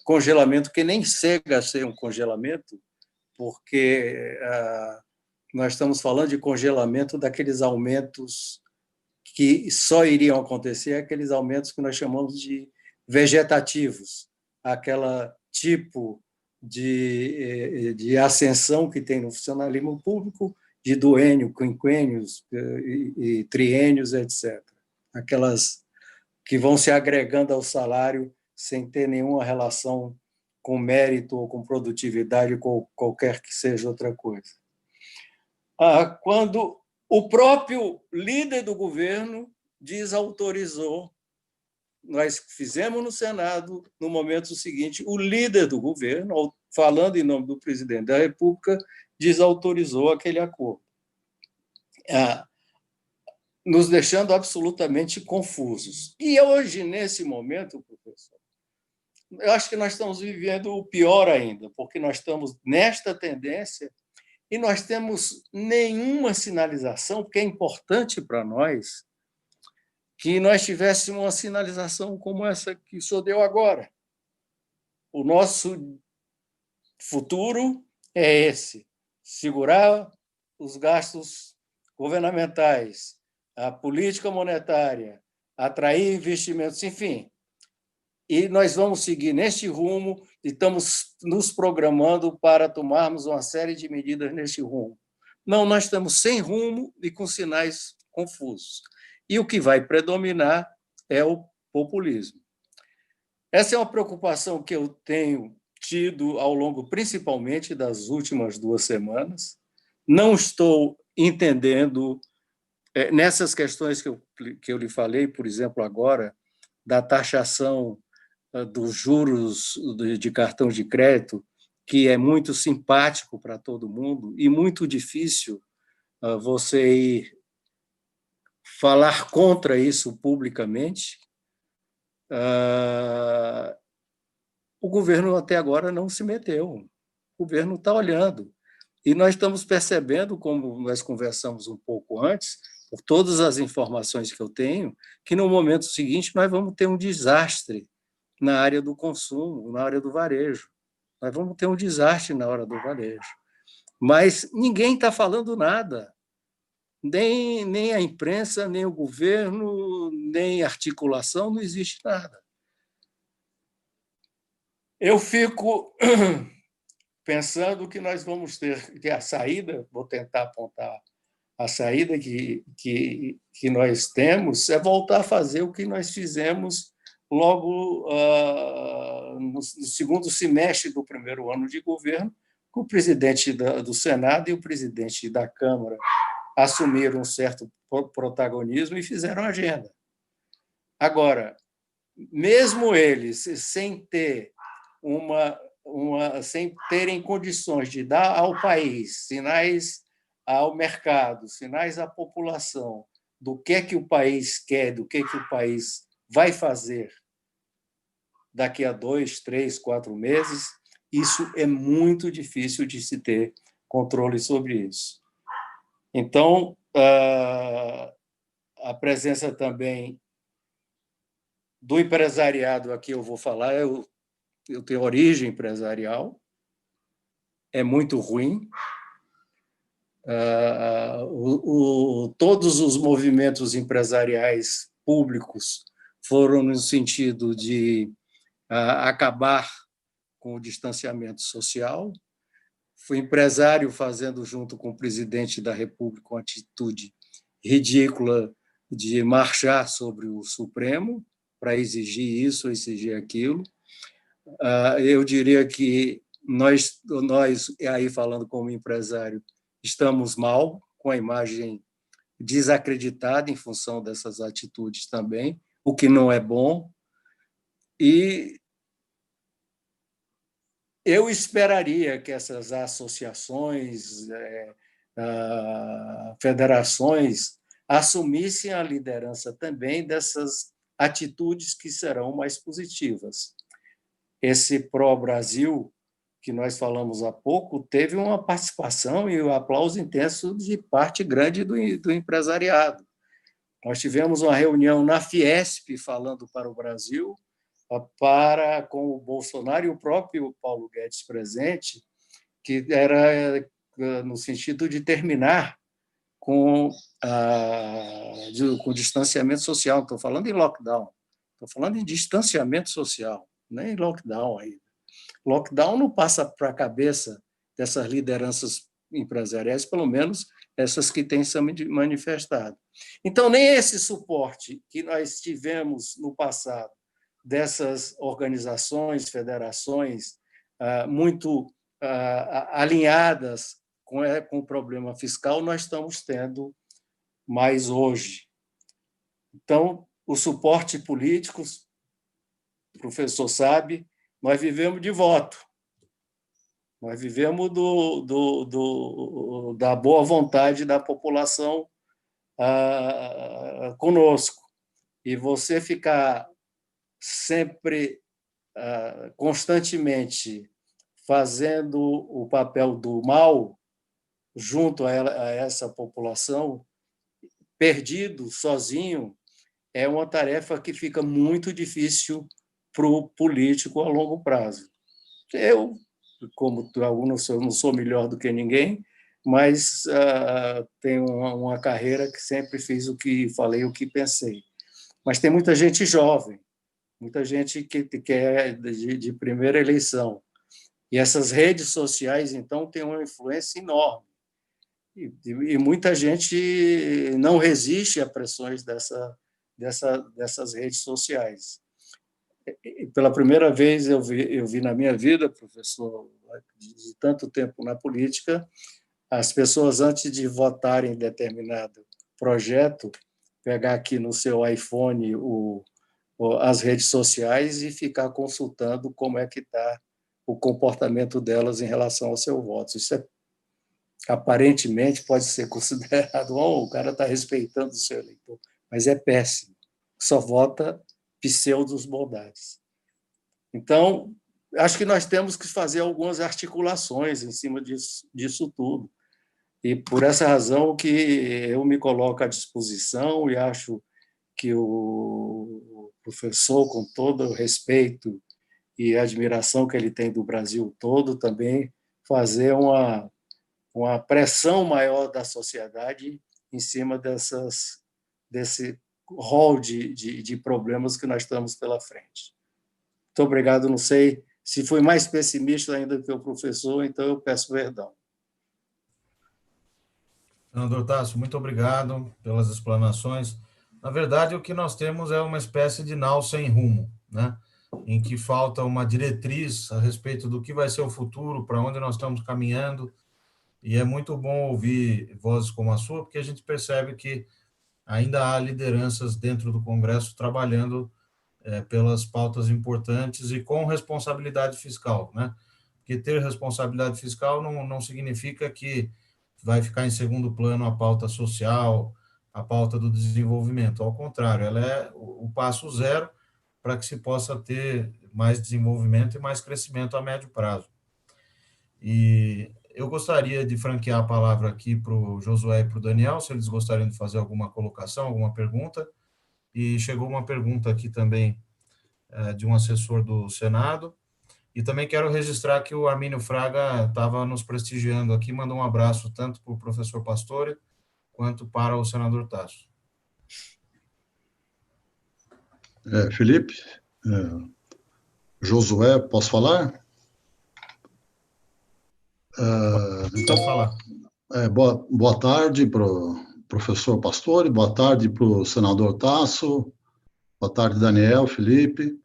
congelamento que nem chega a ser um congelamento, porque nós estamos falando de congelamento daqueles aumentos que só iriam acontecer, aqueles aumentos que nós chamamos de vegetativos, aquela tipo de ascensão que tem no funcionalismo público, de duênio, quinquênios e triênios, etc. Aquelas que vão se agregando ao salário sem ter nenhuma relação com mérito ou com produtividade, com qualquer que seja outra coisa. Quando o próprio líder do governo desautorizou, nós fizemos no Senado, no momento seguinte, o líder do governo, falando em nome do presidente da República, desautorizou aquele acordo, nos deixando absolutamente confusos. E hoje, nesse momento, professor, eu acho que nós estamos vivendo o pior ainda, porque nós estamos nesta tendência e nós temos nenhuma sinalização, porque é importante para nós que nós tivéssemos uma sinalização como essa que o senhor deu agora. O nosso futuro é esse: segurar os gastos governamentais, a política monetária, atrair investimentos, enfim. E nós vamos seguir neste rumo e estamos nos programando para tomarmos uma série de medidas neste rumo. Não, nós estamos sem rumo e com sinais confusos. E o que vai predominar é o populismo. Essa é uma preocupação que eu tenho tido ao longo, principalmente, das últimas 2 semanas. Não estou entendendo nessas questões que eu lhe falei, por exemplo, agora, da taxação dos juros de cartão de crédito, que é muito simpático para todo mundo e muito difícil você ir falar contra isso publicamente. O governo até agora não se meteu. O governo está olhando. E nós estamos percebendo, como nós conversamos um pouco antes, por todas as informações que eu tenho, que no momento seguinte nós vamos ter um desastre na área do consumo, na área do varejo. Nós vamos ter um desastre na hora do varejo. Mas ninguém está falando nada. Nem a imprensa, nem o governo, nem articulação, não existe nada. Eu fico pensando que nós vamos ter que a saída, vou tentar apontar a saída que nós temos, é voltar a fazer o que nós fizemos logo no segundo semestre do primeiro ano de governo, com o presidente do Senado e o presidente da Câmara assumiram um certo protagonismo e fizeram agenda. Agora, mesmo eles, sem terem condições de dar ao país sinais ao mercado, sinais à população do que é que o país quer, do que é que o país vai fazer daqui a 2, 3, 4 meses, isso é muito difícil de se ter controle sobre isso. Então, a presença também do empresariado, aqui eu vou falar, eu tenho origem empresarial, é muito ruim. Todos os movimentos empresariais públicos foram no sentido de acabar com o distanciamento social. Fui empresário fazendo, junto com o presidente da República, uma atitude ridícula de marchar sobre o Supremo para exigir isso, exigir aquilo. Eu diria que nós, aí falando como empresário, estamos mal, com a imagem desacreditada em função dessas atitudes também, o que não é bom. E eu esperaria que essas associações, federações, assumissem a liderança também dessas atitudes que serão mais positivas. Esse pró-Brasil, que nós falamos há pouco, teve uma participação e um aplauso intenso de parte grande do empresariado. Nós tivemos uma reunião na Fiesp, falando para o Brasil, com o Bolsonaro e o próprio Paulo Guedes presente, que era no sentido de terminar com distanciamento social. Não estou falando em lockdown, estou falando em distanciamento social, nem lockdown ainda. Lockdown não passa para a cabeça dessas lideranças empresariais, pelo menos essas que têm se manifestado. Então, nem esse suporte que nós tivemos no passado dessas organizações, federações muito alinhadas com o problema fiscal, nós estamos tendo mais hoje. Então, o suporte político, o professor sabe, nós vivemos de voto, nós vivemos da boa vontade da população conosco. E você ficar sempre, constantemente, fazendo o papel do mal junto a essa população, perdido, sozinho, é uma tarefa que fica muito difícil para o político a longo prazo. Eu, como eu não sou melhor do que ninguém, mas tenho uma carreira que sempre fiz o que falei, o que pensei. Mas tem muita gente jovem, muita gente que é de primeira eleição. E essas redes sociais, então, têm uma influência enorme. E muita gente não resiste a pressões dessas redes sociais. E pela primeira vez eu vi na minha vida, professor, de tanto tempo na política, as pessoas, antes de votarem em determinado projeto, pegar aqui no seu iPhone as redes sociais e ficar consultando como é que está o comportamento delas em relação ao seu voto. Isso aparentemente pode ser considerado, o cara está respeitando o seu eleitor, mas é péssimo. Só vota pseudos bondades. Então, acho que nós temos que fazer algumas articulações em cima disso tudo. E, por essa razão, que eu me coloco à disposição e acho que o professor, com todo o respeito e admiração que ele tem do Brasil todo, também fazer uma pressão maior da sociedade em cima desse rol de problemas que nós estamos pela frente. Muito obrigado. Não sei se fui mais pessimista ainda que o professor, então eu peço perdão. Senador Tasso, muito obrigado pelas explanações. Na verdade, o que nós temos é uma espécie de nau sem rumo, né? Em que falta uma diretriz a respeito do que vai ser o futuro, para onde nós estamos caminhando, e é muito bom ouvir vozes como a sua, porque a gente percebe que ainda há lideranças dentro do Congresso trabalhando pelas pautas importantes e com responsabilidade fiscal, né? Porque ter responsabilidade fiscal não significa que vai ficar em segundo plano a pauta social, a pauta do desenvolvimento. Ao contrário, ela é o passo zero para que se possa ter mais desenvolvimento e mais crescimento a médio prazo. E eu gostaria de franquear a palavra aqui para o Josué e para o Daniel, se eles gostariam de fazer alguma colocação, alguma pergunta. E chegou uma pergunta aqui também de um assessor do Senado. E também quero registrar que o Armínio Fraga estava nos prestigiando aqui, mandou um abraço tanto para o professor Pastore quanto para o senador Tasso. Felipe, Josué, posso falar? Então, falar. Boa tarde para o professor Pastore, boa tarde para o senador Tasso, boa tarde, Daniel, Felipe,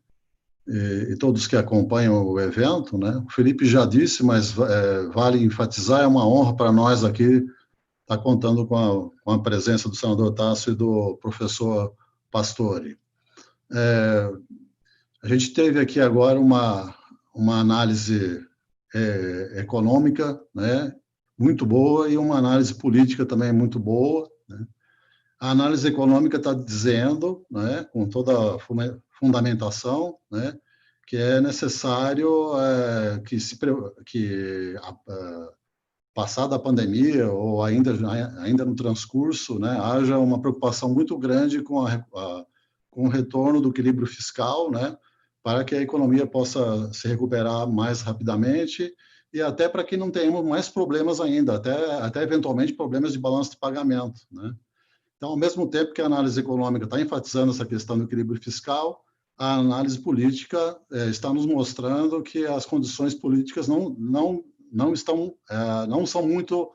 e todos que acompanham o evento, né? O Felipe já disse, mas vale enfatizar, é uma honra para nós aqui estar contando com a presença do senador Tasso e do professor Pastore. A gente teve aqui agora uma análise econômica, né, muito boa, e uma análise política também muito boa, né? A análise econômica está dizendo, né, com toda a fundamentação, né, que é necessário passada a pandemia ou ainda no transcurso, né, haja uma preocupação muito grande com o retorno do equilíbrio fiscal, né, para que a economia possa se recuperar mais rapidamente e até para que não tenhamos mais problemas ainda, até eventualmente problemas de balanço de pagamento, né? Então, ao mesmo tempo que a análise econômica está enfatizando essa questão do equilíbrio fiscal, a análise política está nos mostrando que as condições políticas não são muito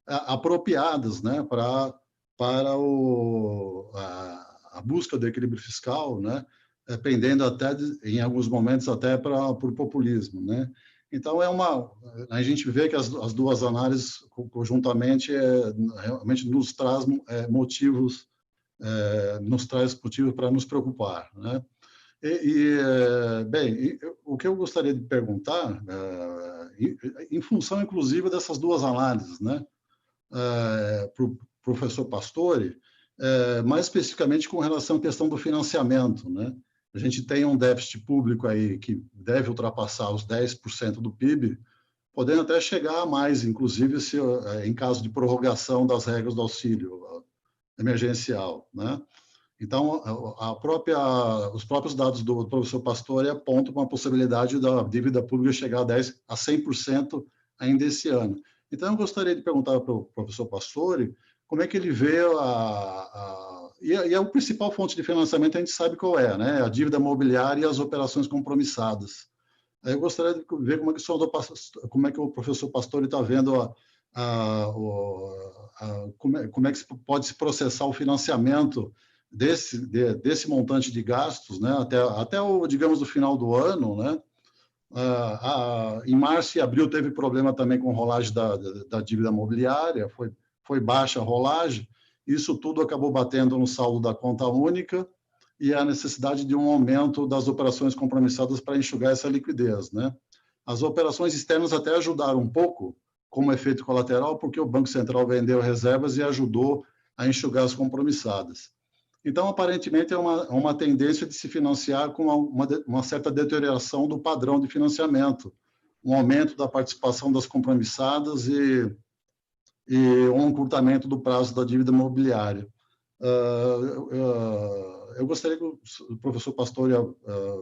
apropriadas, né, para a busca do equilíbrio fiscal, né, pendendo até, em alguns momentos, até para o populismo, né? Então, a gente vê que as duas análises, conjuntamente, realmente nos traz motivos para nos preocupar, né? Bem, o que eu gostaria de perguntar, em função, inclusive, dessas duas análises, né, para o professor Pastore, mais especificamente com relação à questão do financiamento, né? A gente tem um déficit público aí que deve ultrapassar os 10% do PIB, podendo até chegar a mais, inclusive, em caso de prorrogação das regras do auxílio emergencial, né? Então, os próprios dados do professor Pastore apontam para a possibilidade da dívida pública chegar a 100% ainda esse ano. Então, eu gostaria de perguntar para o professor Pastore como é que ele vê e a principal fonte de financiamento, a gente sabe qual é, né? A dívida imobiliária e as operações compromissadas. Eu gostaria de ver como é que o professor Pastore está vendo como é que pode se processar o financiamento desse montante de gastos, né? Até digamos, o final do ano, né? Em março e abril teve problema também com rolagem da dívida imobiliária, foi baixa a rolagem, isso tudo acabou batendo no saldo da conta única e a necessidade de um aumento das operações compromissadas para enxugar essa liquidez, né? As operações externas até ajudaram um pouco, como efeito colateral, porque o Banco Central vendeu reservas e ajudou a enxugar as compromissadas. Então, aparentemente, é uma tendência de se financiar com uma certa deterioração do padrão de financiamento, um aumento da participação das compromissadas e um encurtamento do prazo da dívida imobiliária. Eu gostaria que o professor Pastore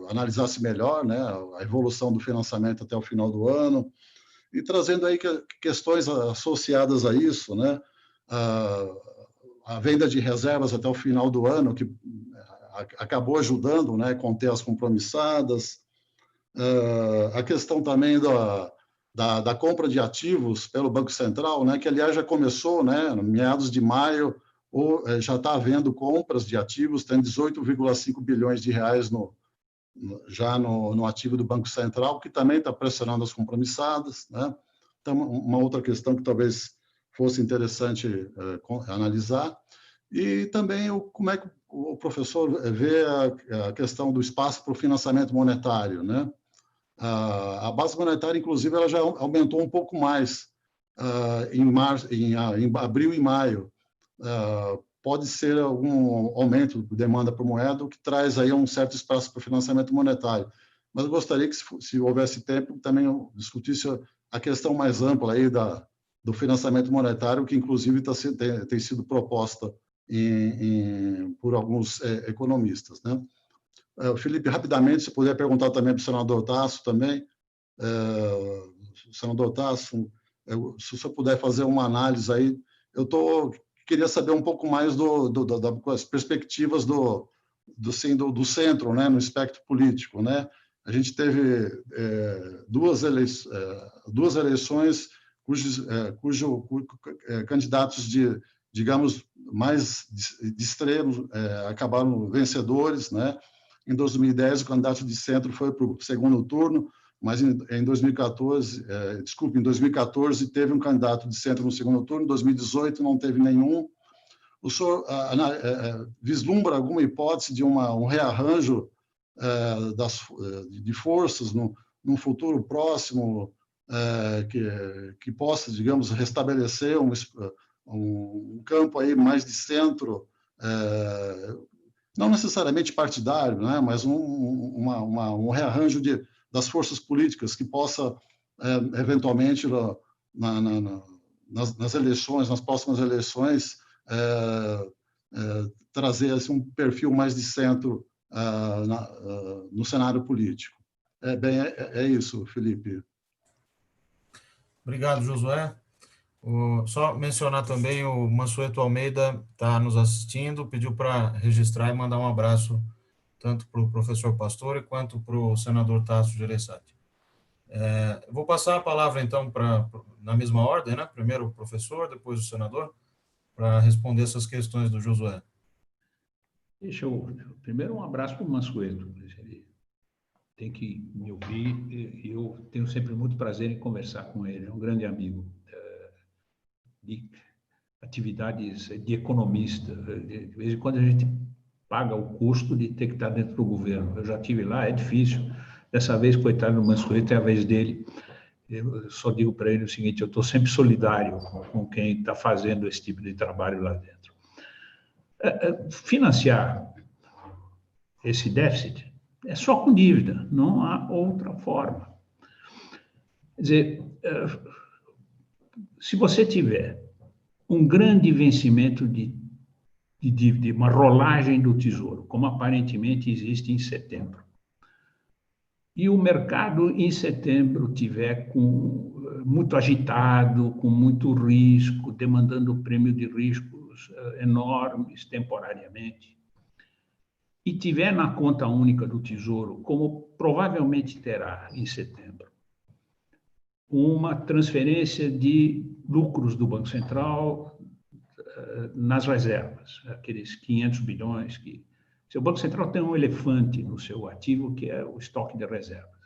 analisasse melhor, né, a evolução do financiamento até o final do ano, e trazendo aí questões associadas a isso, né, a venda de reservas até o final do ano, que acabou ajudando, né, a conter as compromissadas, a questão também da compra de ativos pelo Banco Central, né, que, aliás, já começou, né, no meados de maio, já está havendo compras de ativos, tem 18,5 bilhões de reais já no ativo do Banco Central, que também está pressionando as compromissadas, né? Então, uma outra questão que talvez fosse interessante analisar. E também como é que o professor vê a questão do espaço para o financiamento monetário, né? A base monetária, inclusive, ela já aumentou um pouco mais em abril e maio. Pode ser algum aumento de demanda por moeda, o que traz aí um certo espaço para o financiamento monetário. Mas eu gostaria que, se houvesse tempo, também eu discutisse a questão mais ampla aí do financiamento monetário, que, inclusive, tem sido proposta por alguns economistas, né? Felipe, rapidamente, se puder perguntar também para o senador Tasso também. Senador Tasso, se o senhor puder fazer uma análise aí, queria saber um pouco mais das perspectivas do centro, né, no espectro político, né? A gente teve duas eleições cujos candidatos digamos, mais de extremos acabaram vencedores, né? Em 2010, o candidato de centro foi para o segundo turno, mas em 2014, em 2014 teve um candidato de centro no segundo turno, em 2018 não teve nenhum. O senhor vislumbra alguma hipótese de um rearranjo de forças num futuro próximo que possa, digamos, restabelecer um campo aí mais de centro, não necessariamente partidário, né, mas um rearranjo das forças políticas que possa, eventualmente, nas eleições, nas próximas eleições, trazer assim, um perfil mais de centro no cenário político. É isso, Felipe. Obrigado, Josué. Só mencionar também o Mansueto Almeida está nos assistindo, pediu para registrar e mandar um abraço tanto para o professor Pastore quanto para o senador Tasso Gereissati. Vou passar a palavra, então, na mesma ordem, né? Primeiro o professor, depois o senador, para responder essas questões do Josué. Primeiro, um abraço para o Mansueto. Ele tem que me ouvir, e eu tenho sempre muito prazer em conversar com ele. É um grande amigo de atividades de economista. De vez em quando a gente paga o custo de ter que estar dentro do governo. Eu já estive lá, é difícil. Dessa vez, coitado do Mansueto, é a vez dele. Eu só digo para ele o seguinte: eu estou sempre solidário com quem está fazendo esse tipo de trabalho lá dentro. Financiar esse déficit é só com dívida, não há outra forma. Quer dizer, se você tiver um grande vencimento de dívida, uma rolagem do Tesouro, como aparentemente existe em setembro, e o mercado em setembro tiver muito agitado, com muito risco, demandando prêmio de riscos enormes temporariamente, e tiver na conta única do Tesouro, como provavelmente terá em setembro, uma transferência de lucros do Banco Central nas reservas, aqueles 500 bilhões que... O Banco Central tem um elefante no seu ativo, que é o estoque de reservas.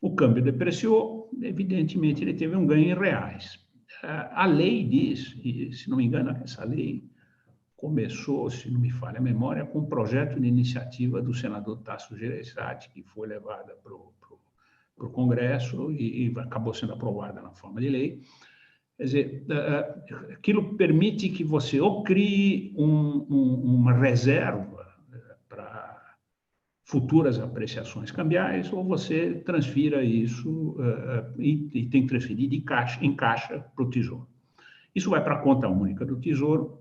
O câmbio depreciou, evidentemente ele teve um ganho em reais. A lei diz, e se não me engano, essa lei começou, se não me falha a memória, com um projeto de iniciativa do senador Tasso Gereissati, que foi levada para o Congresso e acabou sendo aprovada na forma de lei. Quer dizer, aquilo permite que você ou crie uma reserva para futuras apreciações cambiais, ou você transfira isso e tem que transferir em caixa para o Tesouro. Isso vai para a conta única do Tesouro.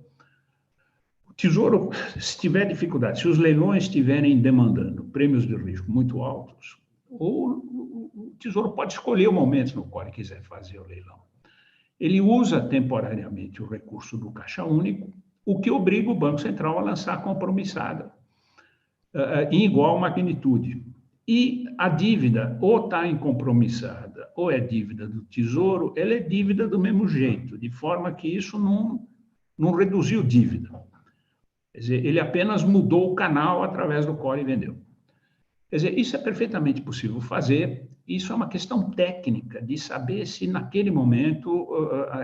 O Tesouro, se tiver dificuldade, se os leilões estiverem demandando prêmios de risco muito altos, o Tesouro pode escolher o momento no qual ele quiser fazer o leilão. Ele usa temporariamente o recurso do Caixa Único, o que obriga o Banco Central a lançar compromissada em igual magnitude. E a dívida, ou está incompromissada, ou é dívida do Tesouro, ela é dívida do mesmo jeito, de forma que isso não reduziu dívida. Quer dizer, ele apenas mudou o canal através do qual ele vendeu. Quer dizer, isso é perfeitamente possível fazer. Isso é uma questão técnica de saber se naquele momento,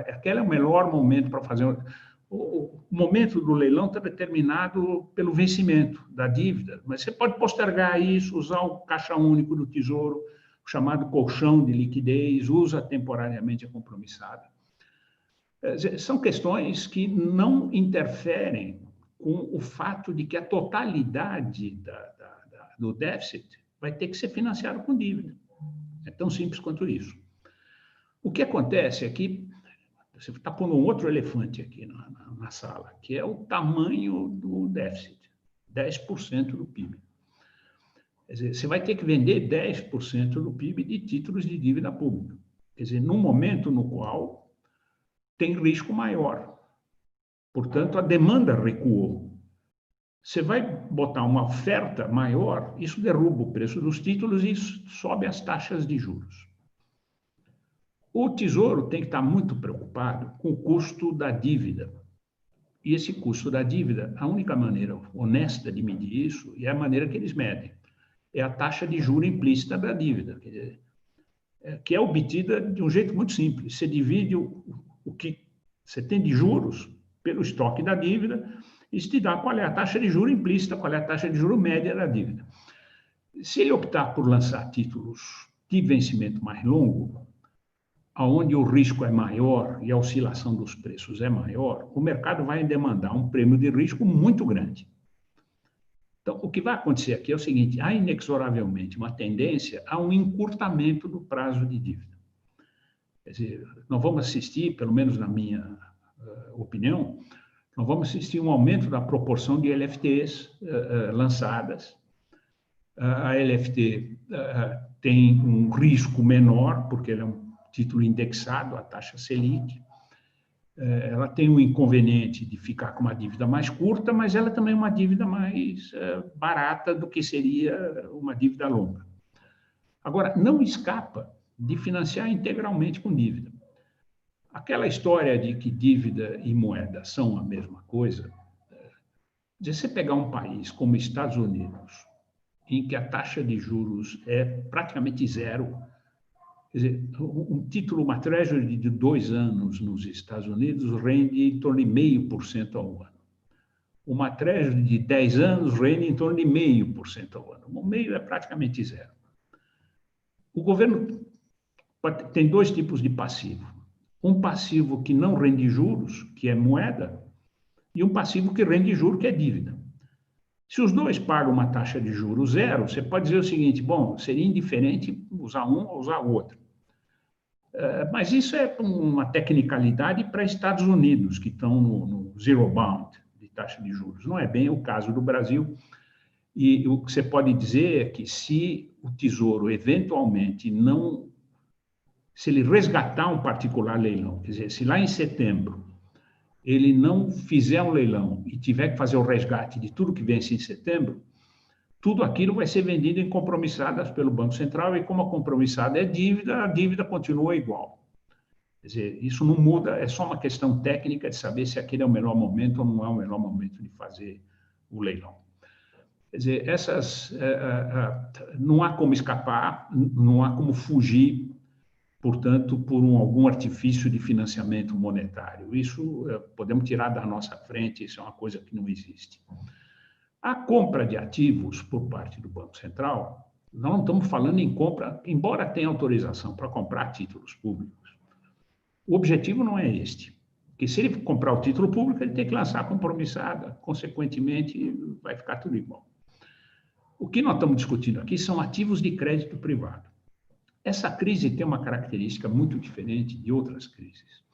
aquele é o melhor momento para fazer. O momento do leilão está determinado pelo vencimento da dívida, mas você pode postergar isso, usar o Caixa Único do Tesouro, o chamado colchão de liquidez, usa temporariamente a compromissada. São questões que não interferem com o fato de que a totalidade do déficit vai ter que ser financiado com dívida. É tão simples quanto isso. O que acontece é que você está pondo um outro elefante aqui na sala, que é o tamanho do déficit, 10% do PIB. Quer dizer, você vai ter que vender 10% do PIB de títulos de dívida pública. Quer dizer, num momento no qual tem risco maior. Portanto, a demanda recuou. Você vai botar uma oferta maior, isso derruba o preço dos títulos e sobe as taxas de juros. O Tesouro tem que estar muito preocupado com o custo da dívida. E esse custo da dívida, a única maneira honesta de medir isso, e é a maneira que eles medem, é a taxa de juros implícita da dívida, quer dizer, que é obtida de um jeito muito simples. Você divide o que você tem de juros pelo estoque da dívida, isso te dá qual é a taxa de juros implícita, qual é a taxa de juros média da dívida. Se ele optar por lançar títulos de vencimento mais longo, onde o risco é maior e a oscilação dos preços é maior, o mercado vai demandar um prêmio de risco muito grande. Então, o que vai acontecer aqui é o seguinte: há inexoravelmente uma tendência a um encurtamento do prazo de dívida. Quer dizer, nós vamos assistir, pelo menos na minha opinião, nós vamos assistir um aumento da proporção de LFTs lançadas. A LFT tem um risco menor, porque ele é um título indexado à taxa Selic. Ela tem um inconveniente de ficar com uma dívida mais curta, mas ela também é uma dívida mais barata do que seria uma dívida longa. Agora, não escapa de financiar integralmente com dívida. Aquela história de que dívida e moeda são a mesma coisa, se você pegar um país como Estados Unidos, em que a taxa de juros é praticamente zero, quer dizer, um título, uma treasury de 2 anos nos Estados Unidos rende em torno de 0,5% ao ano. Uma treasury de 10 anos rende em torno de 0,5% ao ano. O meio é praticamente zero. O governo tem 2 tipos de passivo. Um passivo que não rende juros, que é moeda, e um passivo que rende juros, que é dívida. Se os dois pagam uma taxa de juros zero, você pode dizer o seguinte: bom, seria indiferente usar um ou usar o outro. Mas isso é uma tecnicalidade para Estados Unidos, que estão no zero bound de taxa de juros. Não é bem o caso do Brasil. E o que você pode dizer é que se o Tesouro eventualmente não, se ele resgatar um particular leilão, quer dizer, se lá em setembro ele não fizer um leilão e tiver que fazer o resgate de tudo que vence em setembro, tudo aquilo vai ser vendido em compromissadas pelo Banco Central, e como a compromissada é dívida, a dívida continua igual. Quer dizer, isso não muda, é só uma questão técnica de saber se aquele é o melhor momento ou não é o melhor momento de fazer o leilão. Quer dizer, não há como escapar, não há como fugir, portanto, por algum artifício de financiamento monetário. Isso podemos tirar da nossa frente, isso é uma coisa que não existe. A compra de ativos por parte do Banco Central, nós não estamos falando em compra, embora tenha autorização para comprar títulos públicos. O objetivo não é este. Porque se ele comprar o título público, ele tem que lançar a compromissada, consequentemente, vai ficar tudo igual. O que nós estamos discutindo aqui são ativos de crédito privado. Essa crise tem uma característica muito diferente de outras crises.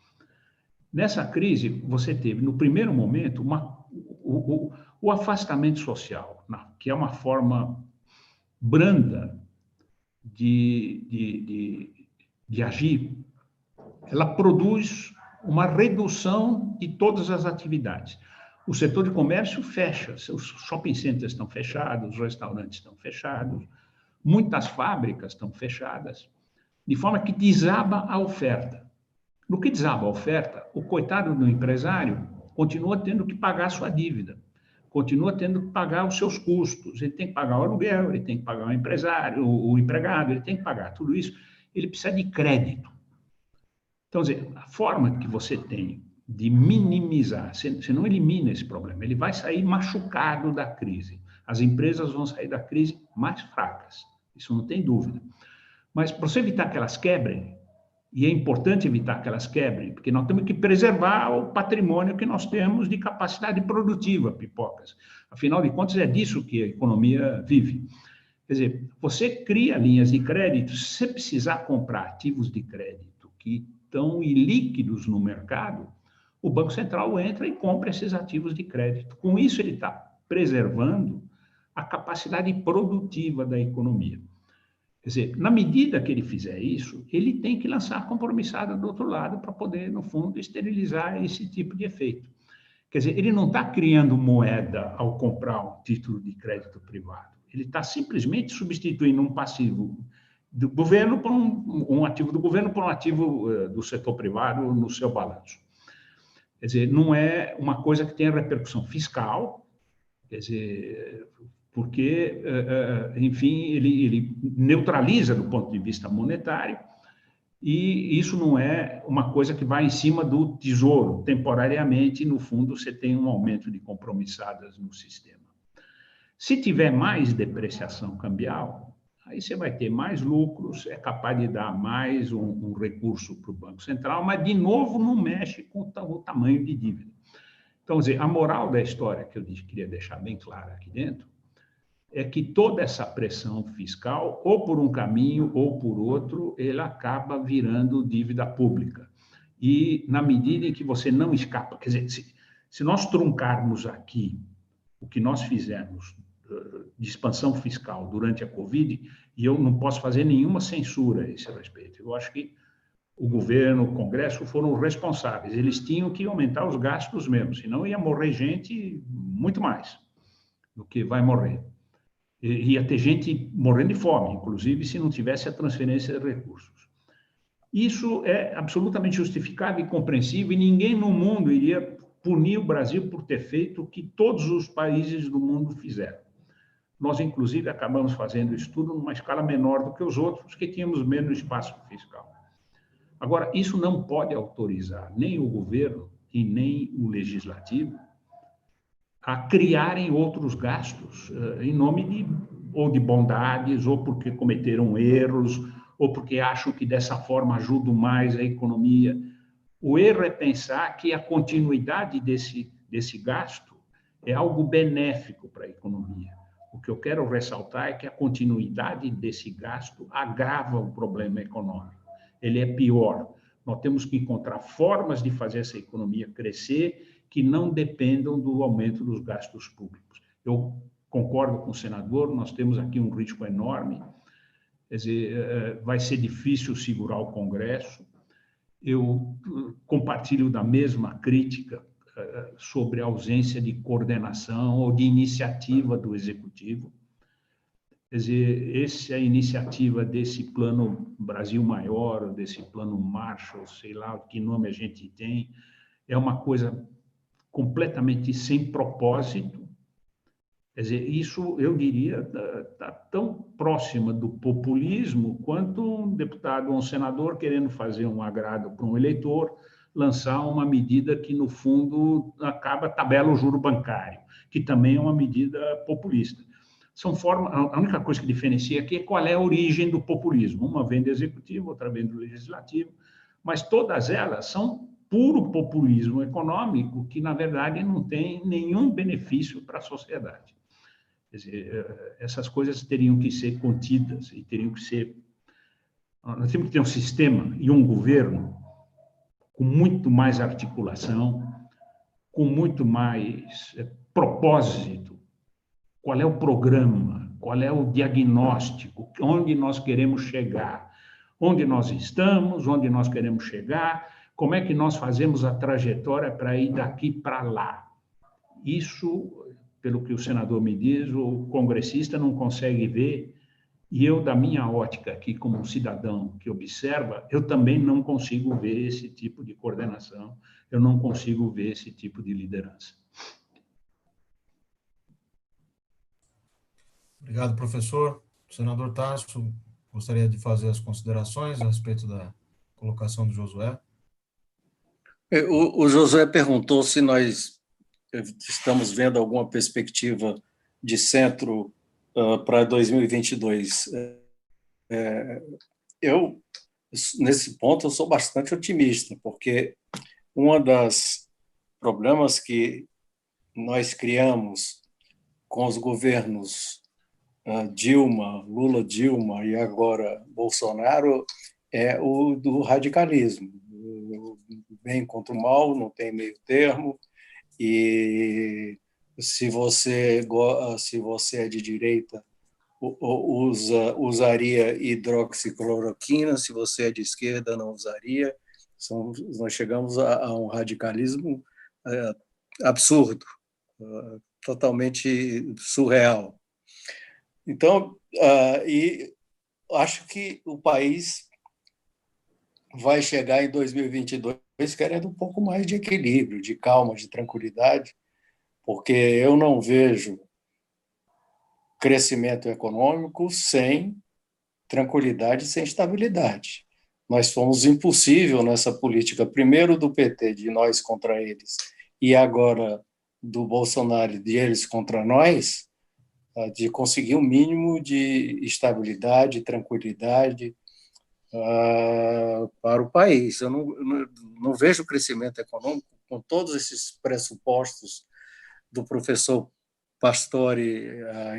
Nessa crise, você teve, no primeiro momento, o afastamento social, que é uma forma branda de agir. Ela produz uma redução de todas as atividades. O setor de comércio fecha, os shopping centers estão fechados, os restaurantes estão fechados, muitas fábricas estão fechadas, de forma que desaba a oferta. No que desaba a oferta, o coitado do empresário continua tendo que pagar a sua dívida, continua tendo que pagar os seus custos, ele tem que pagar o aluguel, ele tem que pagar o empresário, o empregado, ele tem que pagar tudo isso, ele precisa de crédito. Então, a forma que você tem de minimizar, você não elimina esse problema, ele vai sair machucado da crise. As empresas vão sair da crise mais fracas, isso não tem dúvida. Mas para você evitar que elas quebrem, e é importante evitar que elas quebrem, porque nós temos que preservar o patrimônio que nós temos de capacidade produtiva, Pipocas. Afinal de contas, é disso que a economia vive. Quer dizer, você cria linhas de crédito, se você precisar comprar ativos de crédito que estão ilíquidos no mercado, o Banco Central entra e compra esses ativos de crédito. Com isso, ele está preservando a capacidade produtiva da economia. Quer dizer, na medida que ele fizer isso, ele tem que lançar a compromissada do outro lado para poder, no fundo, esterilizar esse tipo de efeito. Quer dizer, ele não está criando moeda ao comprar um título de crédito privado. Ele está simplesmente substituindo um passivo do governo por um ativo do governo por um ativo do setor privado no seu balanço. Quer dizer, não é uma coisa que tenha repercussão fiscal, quer dizer, porque, enfim, ele neutraliza do ponto de vista monetário, e isso não é uma coisa que vai em cima do tesouro. Temporariamente, no fundo, você tem um aumento de compromissadas no sistema. Se tiver mais depreciação cambial, aí você vai ter mais lucros, é capaz de dar mais um recurso para o Banco Central, mas, de novo, não mexe com o tamanho de dívida. Então, quer dizer, a moral da história que eu queria deixar bem clara aqui dentro é que toda essa pressão fiscal, ou por um caminho ou por outro, ela acaba virando dívida pública. E, na medida em que você não escapa, quer dizer, se nós truncarmos aqui o que nós fizemos de expansão fiscal durante a Covid, e eu não posso fazer nenhuma censura a esse respeito. Eu acho que o governo, o Congresso foram responsáveis. Eles tinham que aumentar os gastos mesmo, senão ia morrer gente muito mais do que vai morrer. Ia ter gente morrendo de fome, inclusive, se não tivesse a transferência de recursos. Isso é absolutamente justificável e compreensível, e ninguém no mundo iria punir o Brasil por ter feito o que todos os países do mundo fizeram. Nós, inclusive, acabamos fazendo isso tudo numa escala menor do que os outros, que tínhamos menos espaço fiscal. Agora, isso não pode autorizar nem o governo e nem o legislativo a criarem outros gastos em nome ou de bondades, ou porque cometeram erros, ou porque acham que dessa forma ajudam mais a economia. O erro é pensar que a continuidade desse gasto é algo benéfico para a economia. O que eu quero ressaltar é que a continuidade desse gasto agrava o problema econômico. Ele é pior. Nós temos que encontrar formas de fazer essa economia crescer que não dependam do aumento dos gastos públicos. Eu concordo com o senador, nós temos aqui um risco enorme, quer dizer, vai ser difícil segurar o Congresso. Eu compartilho da mesma crítica sobre a ausência de coordenação ou de iniciativa do Executivo. Quer dizer, essa iniciativa desse plano Brasil Maior, desse plano Marshall, sei lá que nome a gente tem, é uma coisa completamente sem propósito. Quer dizer, isso, eu diria, está tão próxima do populismo quanto um deputado ou um senador querendo fazer um agrado para um eleitor, lançar uma medida que, no fundo, tabela o juro bancário, que também é uma medida populista. São formas, a única coisa que diferencia aqui é qual é a origem do populismo. Uma vem do executivo, outra vem do legislativo, mas todas elas são puro populismo econômico que, na verdade, não tem nenhum benefício para a sociedade. Quer dizer, essas coisas teriam que ser contidas e teriam que ser... Nós temos que ter um sistema e um governo com muito mais articulação, com muito mais propósito. Qual é o programa? Qual é o diagnóstico? Onde nós queremos chegar? Onde nós estamos? Onde nós queremos chegar? Como é que nós fazemos a trajetória para ir daqui para lá? Isso, pelo que o senador me diz, o congressista não consegue ver, e eu, da minha ótica aqui, como um cidadão que observa, eu também não consigo ver esse tipo de coordenação, eu não consigo ver esse tipo de liderança. Obrigado, professor. Senador Tarso, gostaria de fazer as considerações a respeito da colocação do Josué. O Josué perguntou se nós estamos vendo alguma perspectiva de centro para 2022. Eu, nesse ponto, eu sou bastante otimista, porque um dos problemas que nós criamos com os governos Dilma, Lula-Dilma e agora Bolsonaro é o do radicalismo. O bem contra o mal, não tem meio termo, e se você é de direita, usaria hidroxicloroquina, se você é de esquerda, não usaria. Nós chegamos a um radicalismo absurdo, totalmente surreal. Então, e acho que o país vai chegar em 2022 querendo um pouco mais de equilíbrio, de calma, de tranquilidade, porque eu não vejo crescimento econômico sem tranquilidade, sem estabilidade. Nós fomos impossível nessa política, primeiro do PT, de nós contra eles, e agora do Bolsonaro, de eles contra nós, de conseguir um mínimo de estabilidade, tranquilidade para o país. Eu não vejo crescimento econômico com todos esses pressupostos do professor Pastore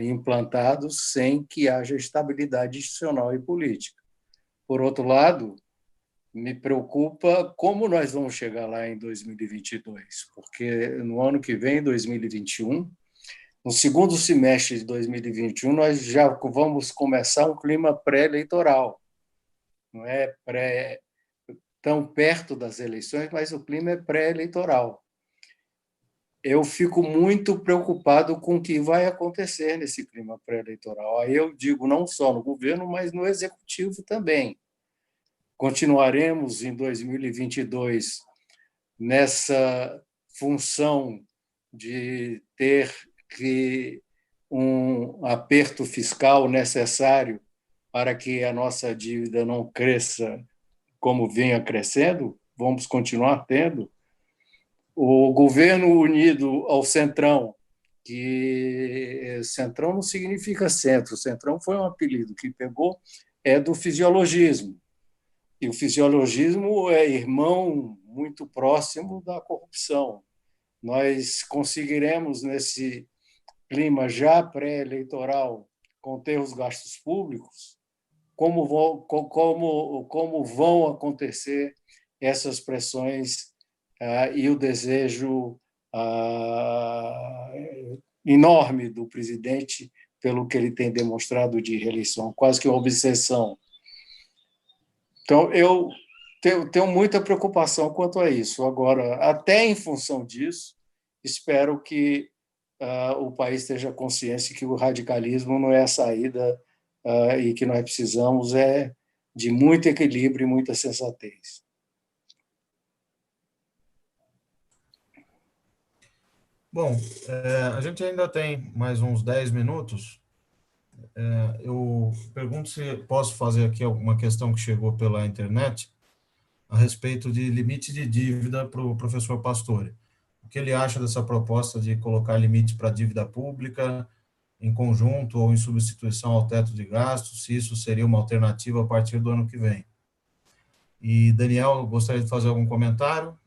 implantados sem que haja estabilidade institucional e política. Por outro lado, me preocupa como nós vamos chegar lá em 2022, porque no ano que vem, 2021, no segundo semestre de 2021, nós já vamos começar um clima pré-eleitoral. Não é tão perto das eleições, mas o clima é pré-eleitoral. Eu fico muito preocupado com o que vai acontecer nesse clima pré-eleitoral. Aí eu digo não só no governo, mas no executivo também. Continuaremos em 2022 nessa função de ter um aperto fiscal necessário para que a nossa dívida não cresça como vinha crescendo, vamos continuar tendo. O governo unido ao Centrão, que Centrão não significa centro, Centrão foi um apelido que pegou, é do fisiologismo. E o fisiologismo é irmão muito próximo da corrupção. Nós conseguiremos, nesse clima já pré-eleitoral, conter os gastos públicos? Como vão acontecer essas pressões e o desejo enorme do presidente pelo que ele tem demonstrado de reeleição, quase que uma obsessão. Então, eu tenho muita preocupação quanto a isso. Agora, até em função disso, espero que o país esteja consciente que o radicalismo não é a saída e que nós precisamos de muito equilíbrio e muita sensatez. Bom, a gente ainda tem mais uns 10 minutos. Eu pergunto se posso fazer aqui alguma questão que chegou pela internet a respeito de limite de dívida para o professor Pastore. O que ele acha dessa proposta de colocar limite para a dívida pública em conjunto ou em substituição ao teto de gastos, se isso seria uma alternativa a partir do ano que vem. E, Daniel, gostaria de fazer algum comentário?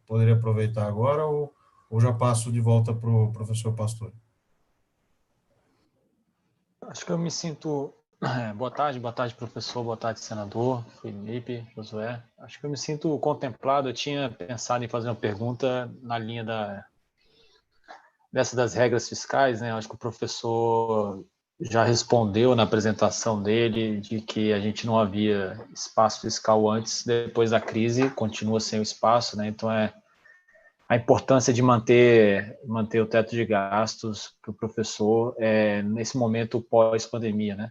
Poderia aproveitar agora ou já passo de volta para o professor Pastore? Acho que eu me sinto... Boa tarde, professor, boa tarde, senador, Felipe, Josué. Acho que eu me sinto contemplado. Eu tinha pensado em fazer uma pergunta na linha dessa das regras fiscais, né? Acho que o professor já respondeu na apresentação dele de que a gente não havia espaço fiscal antes, depois da crise, continua sem o espaço, né? Então, a importância de manter o teto de gastos para o professor nesse momento pós-pandemia, né?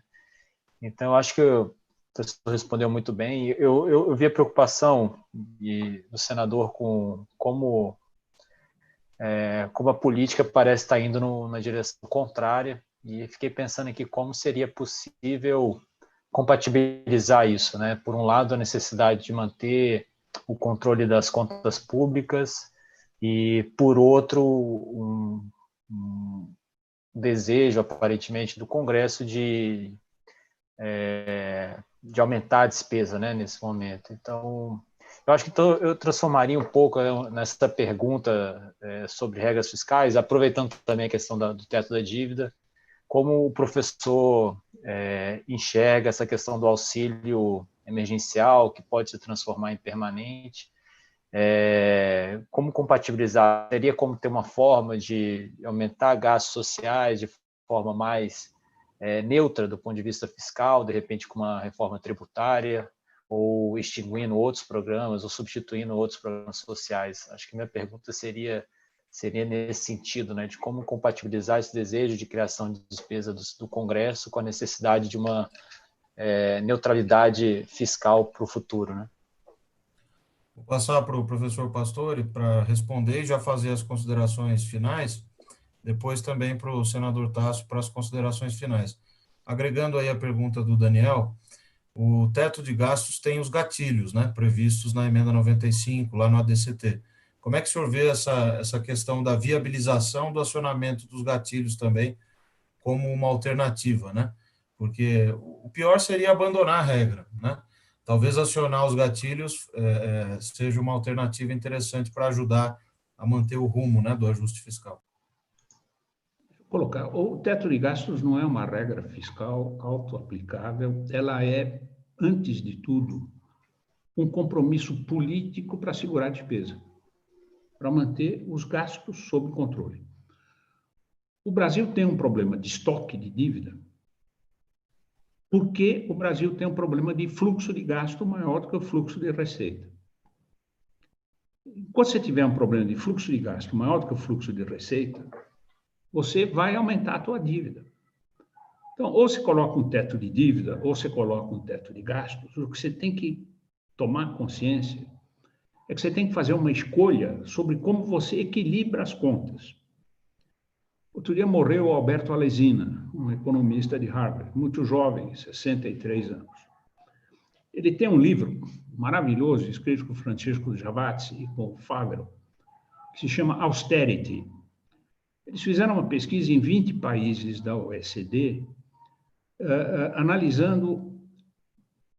Então, eu acho que o professor respondeu muito bem. Eu vi a preocupação do senador com como a política parece estar indo na direção contrária, e fiquei pensando aqui como seria possível compatibilizar isso, né? Por um lado, a necessidade de manter o controle das contas públicas e, por outro, um desejo, aparentemente, do Congresso de aumentar a despesa, né, nesse momento. Então, eu acho que eu transformaria um pouco nessa pergunta sobre regras fiscais, aproveitando também a questão do teto da dívida, como o professor enxerga essa questão do auxílio emergencial, que pode se transformar em permanente, como compatibilizar, teria como ter uma forma de aumentar gastos sociais de forma mais neutra do ponto de vista fiscal, de repente com uma reforma tributária, ou extinguindo outros programas, ou substituindo outros programas sociais. Acho que minha pergunta seria nesse sentido, né, de como compatibilizar esse desejo de criação de despesa do Congresso com a necessidade de uma neutralidade fiscal para o futuro, né? Vou passar para o professor Pastore para responder e já fazer as considerações finais, depois também para o senador Tasso para as considerações finais. Agregando aí a pergunta do Daniel, o teto de gastos tem os gatilhos, né, previstos na emenda 95, lá no ADCT. Como é que o senhor vê essa questão da viabilização do acionamento dos gatilhos também como uma alternativa, né? Porque o pior seria abandonar a regra, né? Talvez acionar os gatilhos seja uma alternativa interessante para ajudar a manter o rumo, né, do ajuste fiscal. O teto de gastos não é uma regra fiscal auto-aplicável, ela é, antes de tudo, um compromisso político para segurar a despesa, para manter os gastos sob controle. O Brasil tem um problema de estoque de dívida, porque o Brasil tem um problema de fluxo de gasto maior do que o fluxo de receita. Quando você tiver um problema de fluxo de gasto maior do que o fluxo de receita, você vai aumentar a sua dívida. Então, ou você coloca um teto de dívida, ou você coloca um teto de gastos. O que você tem que tomar consciência é que você tem que fazer uma escolha sobre como você equilibra as contas. Outro dia morreu o Alberto Alesina, um economista de Harvard, muito jovem, 63 anos. Ele tem um livro maravilhoso, escrito com Francisco Giavazzi e com o Fagel, que se chama Austerity. Eles fizeram uma pesquisa em 20 países da OECD, analisando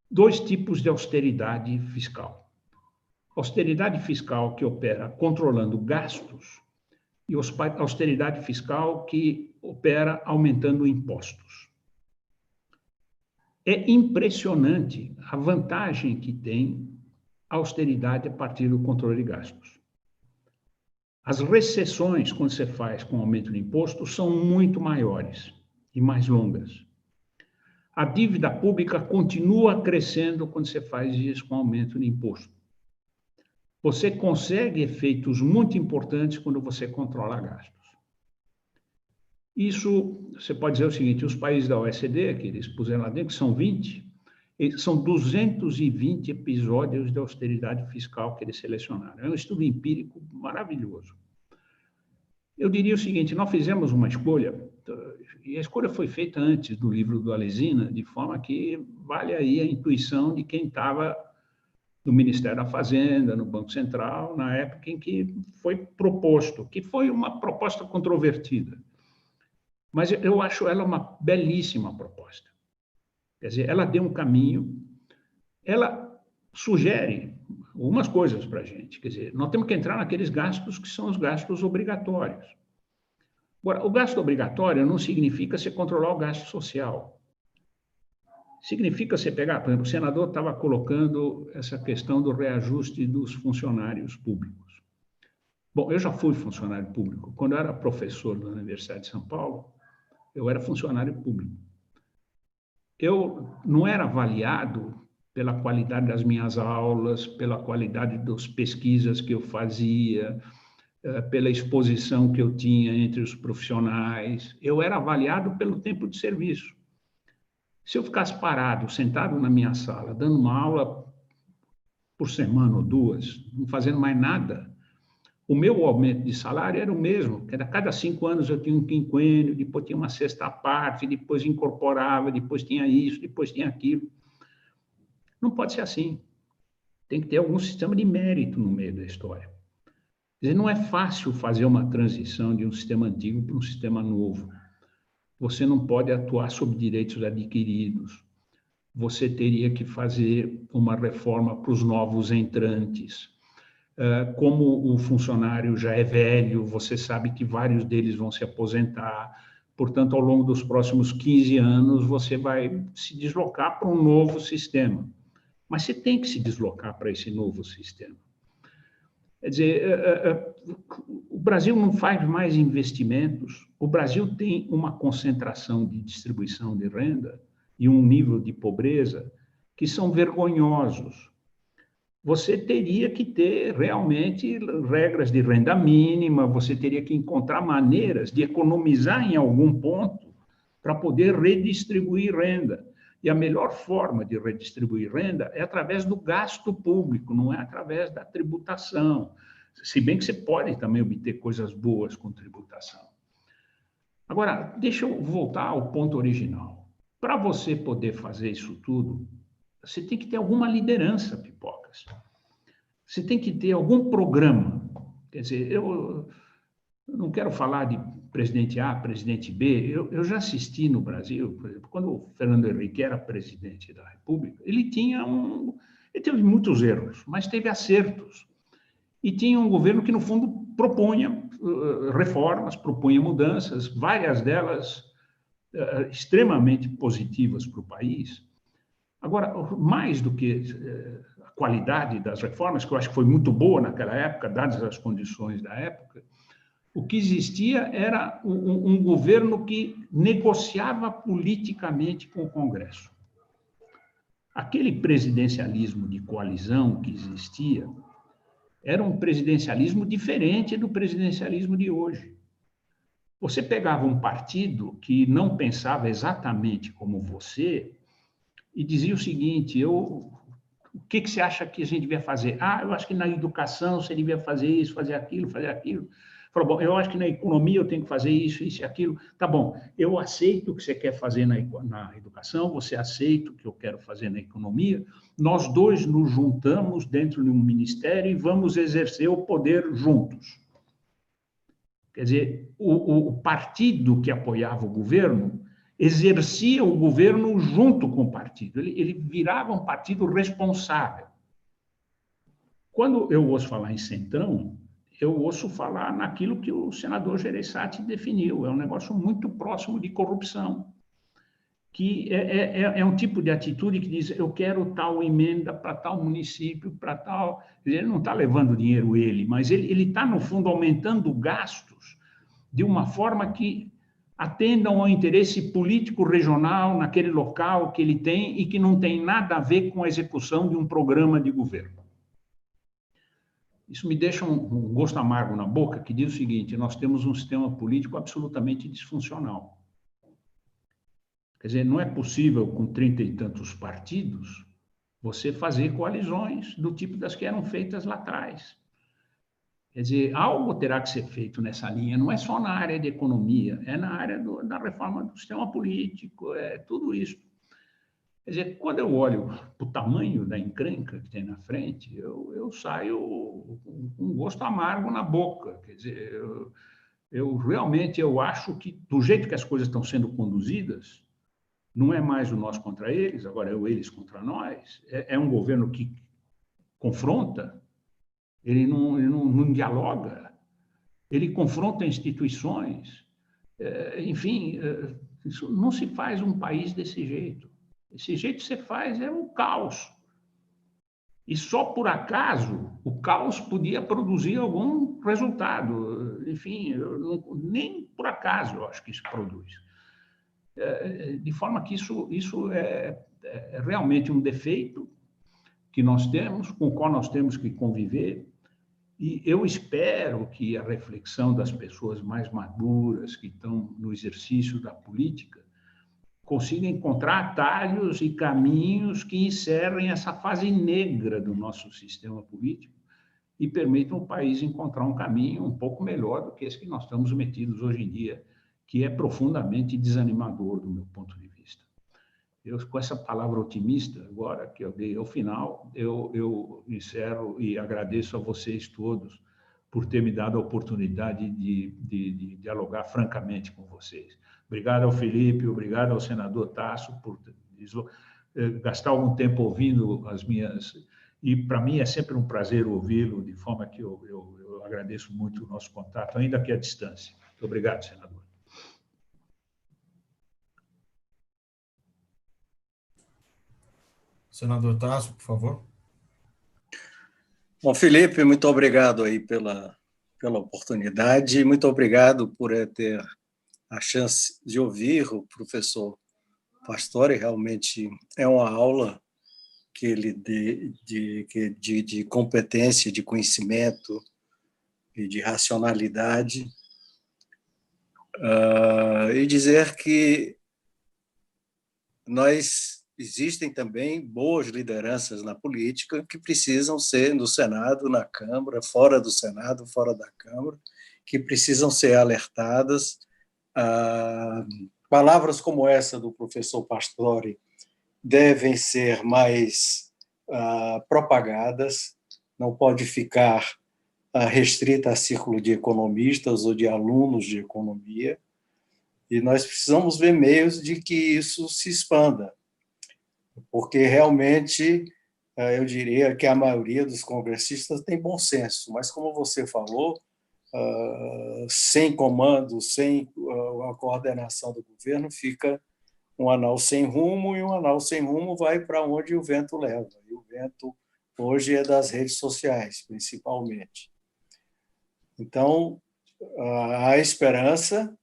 dois tipos de austeridade fiscal. Austeridade fiscal que opera controlando gastos e austeridade fiscal que opera aumentando impostos. É impressionante a vantagem que tem a austeridade a partir do controle de gastos. As recessões, quando você faz com aumento de imposto, são muito maiores e mais longas. A dívida pública continua crescendo quando você faz isso com aumento de imposto. Você consegue efeitos muito importantes quando você controla gastos. Isso, você pode dizer o seguinte, os países da OECD, que eles puseram lá dentro, que são 20, são 220 episódios de austeridade fiscal que eles selecionaram. É um estudo empírico maravilhoso. Eu diria o seguinte, nós fizemos uma escolha, e a escolha foi feita antes do livro do Alesina, de forma que vale aí a intuição de quem estava no Ministério da Fazenda, no Banco Central, na época em que foi proposto, que foi uma proposta controvertida. Mas eu acho ela uma belíssima proposta. Quer dizer, ela deu um caminho, ela sugere algumas coisas para a gente. Quer dizer, nós temos que entrar naqueles gastos que são os gastos obrigatórios. Agora, o gasto obrigatório não significa você controlar o gasto social. Significa você pegar, por exemplo, o senador estava colocando essa questão do reajuste dos funcionários públicos. Bom, eu já fui funcionário público. Quando eu era professor da Universidade de São Paulo, eu era funcionário público. Eu não era avaliado pela qualidade das minhas aulas, pela qualidade das pesquisas que eu fazia, pela exposição que eu tinha entre os profissionais. Eu era avaliado pelo tempo de serviço. Se eu ficasse parado, sentado na minha sala, dando uma aula por semana ou duas, não fazendo mais nada, o meu aumento de salário era o mesmo. A cada 5 anos eu tinha um quinquênio, depois tinha uma sexta parte, depois incorporava, depois tinha isso, depois tinha aquilo. Não pode ser assim. Tem que ter algum sistema de mérito no meio da história. Quer dizer, não é fácil fazer uma transição de um sistema antigo para um sistema novo. Você não pode atuar sobre direitos adquiridos. Você teria que fazer uma reforma para os novos entrantes. Como o funcionário já é velho, você sabe que vários deles vão se aposentar. Portanto, ao longo dos próximos 15 anos, você vai se deslocar para um novo sistema. Mas você tem que se deslocar para esse novo sistema. Quer dizer, o Brasil não faz mais investimentos, o Brasil tem uma concentração de distribuição de renda e um nível de pobreza que são vergonhosos. Você teria que ter realmente regras de renda mínima, você teria que encontrar maneiras de economizar em algum ponto para poder redistribuir renda. E a melhor forma de redistribuir renda é através do gasto público, não é através da tributação. Se bem que você pode também obter coisas boas com tributação. Agora, deixa eu voltar ao ponto original. Para você poder fazer isso tudo, você tem que ter alguma liderança, Pipocas. Você tem que ter algum programa. Quer dizer, eu não quero falar de presidente A, presidente B. Eu já assisti no Brasil, por exemplo, quando o Fernando Henrique era presidente da República, ele teve muitos erros, mas teve acertos. E tinha um governo que, no fundo, propunha reformas, propunha mudanças, várias delas extremamente positivas para o país. Agora, mais do que a qualidade das reformas, que eu acho que foi muito boa naquela época, dadas as condições da época, o que existia era um governo que negociava politicamente com o Congresso. Aquele presidencialismo de coalizão que existia era um presidencialismo diferente do presidencialismo de hoje. Você pegava um partido que não pensava exatamente como você e dizia o seguinte: o que você acha que a gente devia fazer? Eu acho que na educação você devia fazer isso, fazer aquilo, fazer aquilo. Falou, bom, eu acho que na economia eu tenho que fazer isso, isso e aquilo. Tá bom, eu aceito o que você quer fazer na educação, você aceita o que eu quero fazer na economia, nós dois nos juntamos dentro de um ministério e vamos exercer o poder juntos. Quer dizer, o partido que apoiava o governo exercia o governo junto com o partido, ele virava um partido responsável. Quando eu ouço falar em centrão, eu ouço falar naquilo que o senador Gereissati definiu, é um negócio muito próximo de corrupção. que é um tipo de atitude que diz, eu quero tal emenda para tal município, para tal... Ele não está levando dinheiro ele, mas ele está, no fundo, aumentando gastos de uma forma que atendam ao interesse político regional naquele local que ele tem e que não tem nada a ver com a execução de um programa de governo. Isso me deixa um gosto amargo na boca, que diz o seguinte, nós temos um sistema político absolutamente disfuncional. Quer dizer, não é possível, com 30 e tantos partidos, você fazer coalizões do tipo das que eram feitas lá atrás. Quer dizer, algo terá que ser feito nessa linha, não é só na área de economia, é na área da reforma do sistema político, é tudo isso. Quer dizer, quando eu olho para o tamanho da encrenca que tem na frente, eu saio com um gosto amargo na boca. Quer dizer, eu realmente acho que, do jeito que as coisas estão sendo conduzidas, não é mais o nós contra eles, agora é o eles contra nós. É um governo que confronta, ele não dialoga, ele confronta instituições. Enfim, isso não se faz um país desse jeito. Esse jeito que você faz é um caos. E só por acaso o caos podia produzir algum resultado. Enfim, nem por acaso eu acho que isso produz. De forma que isso é realmente um defeito que nós temos, com o qual nós temos que conviver. E eu espero que a reflexão das pessoas mais maduras, que estão no exercício da política, consiga encontrar atalhos e caminhos que encerrem essa fase negra do nosso sistema político e permitam ao país encontrar um caminho um pouco melhor do que esse que nós estamos metidos hoje em dia, que é profundamente desanimador do meu ponto de vista. Com essa palavra otimista, agora que eu dei ao final, eu encerro e agradeço a vocês todos por ter me dado a oportunidade de dialogar francamente com vocês. Obrigado ao Felipe, obrigado ao senador Tasso por gastar algum tempo ouvindo as minhas... E, para mim, é sempre um prazer ouvi-lo, de forma que eu agradeço muito o nosso contato, ainda que à distância. Muito obrigado, senador. Senador Tasso, por favor. Bom, Felipe, muito obrigado aí pela oportunidade, muito obrigado por ter a chance de ouvir o professor Pastore. Realmente é uma aula que ele de competência, de conhecimento e de racionalidade, e dizer que existem também boas lideranças na política que precisam ser no Senado, na Câmara, fora do Senado, fora da Câmara, que precisam ser alertadas. Palavras como essa do professor Pastore devem ser mais propagadas, não pode ficar restrita a círculo de economistas ou de alunos de economia, e nós precisamos ver meios de que isso se expanda, porque realmente eu diria que a maioria dos congressistas tem bom senso, mas, como você falou, sem comando, sem a coordenação do governo, fica um anal sem rumo, e um anal sem rumo vai para onde o vento leva. E o vento hoje é das redes sociais, principalmente. Então, há esperança,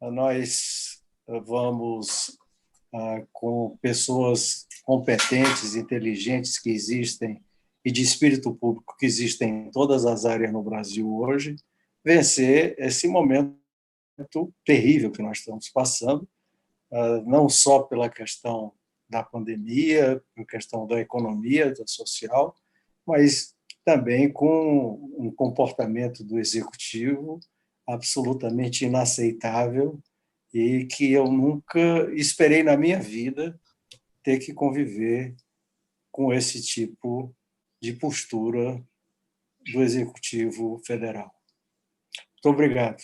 nós vamos, com pessoas competentes, inteligentes que existem, e de espírito público que existem em todas as áreas no Brasil hoje, vencer esse momento terrível que nós estamos passando, não só pela questão da pandemia, pela questão da economia, da social, mas também com um comportamento do executivo absolutamente inaceitável e que eu nunca esperei na minha vida ter que conviver com esse tipo de postura do Executivo Federal. Muito obrigado.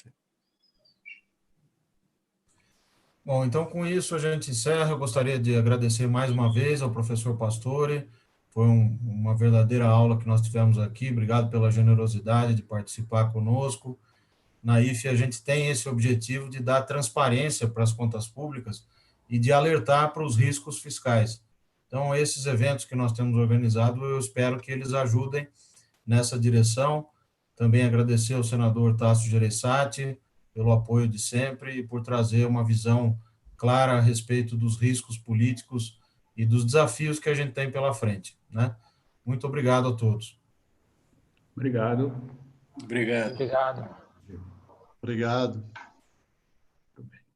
Bom, então, com isso, a gente encerra. Eu gostaria de agradecer mais uma vez ao professor Pastore. Foi uma verdadeira aula que nós tivemos aqui. Obrigado pela generosidade de participar conosco. Na IFE, a gente tem esse objetivo de dar transparência para as contas públicas, e de alertar para os riscos fiscais. Então, esses eventos que nós temos organizado, eu espero que eles ajudem nessa direção. Também agradecer ao senador Tasso Gereissati pelo apoio de sempre e por trazer uma visão clara a respeito dos riscos políticos e dos desafios que a gente tem pela frente, né? Muito obrigado a todos. Obrigado. Obrigado. Obrigado. Obrigado.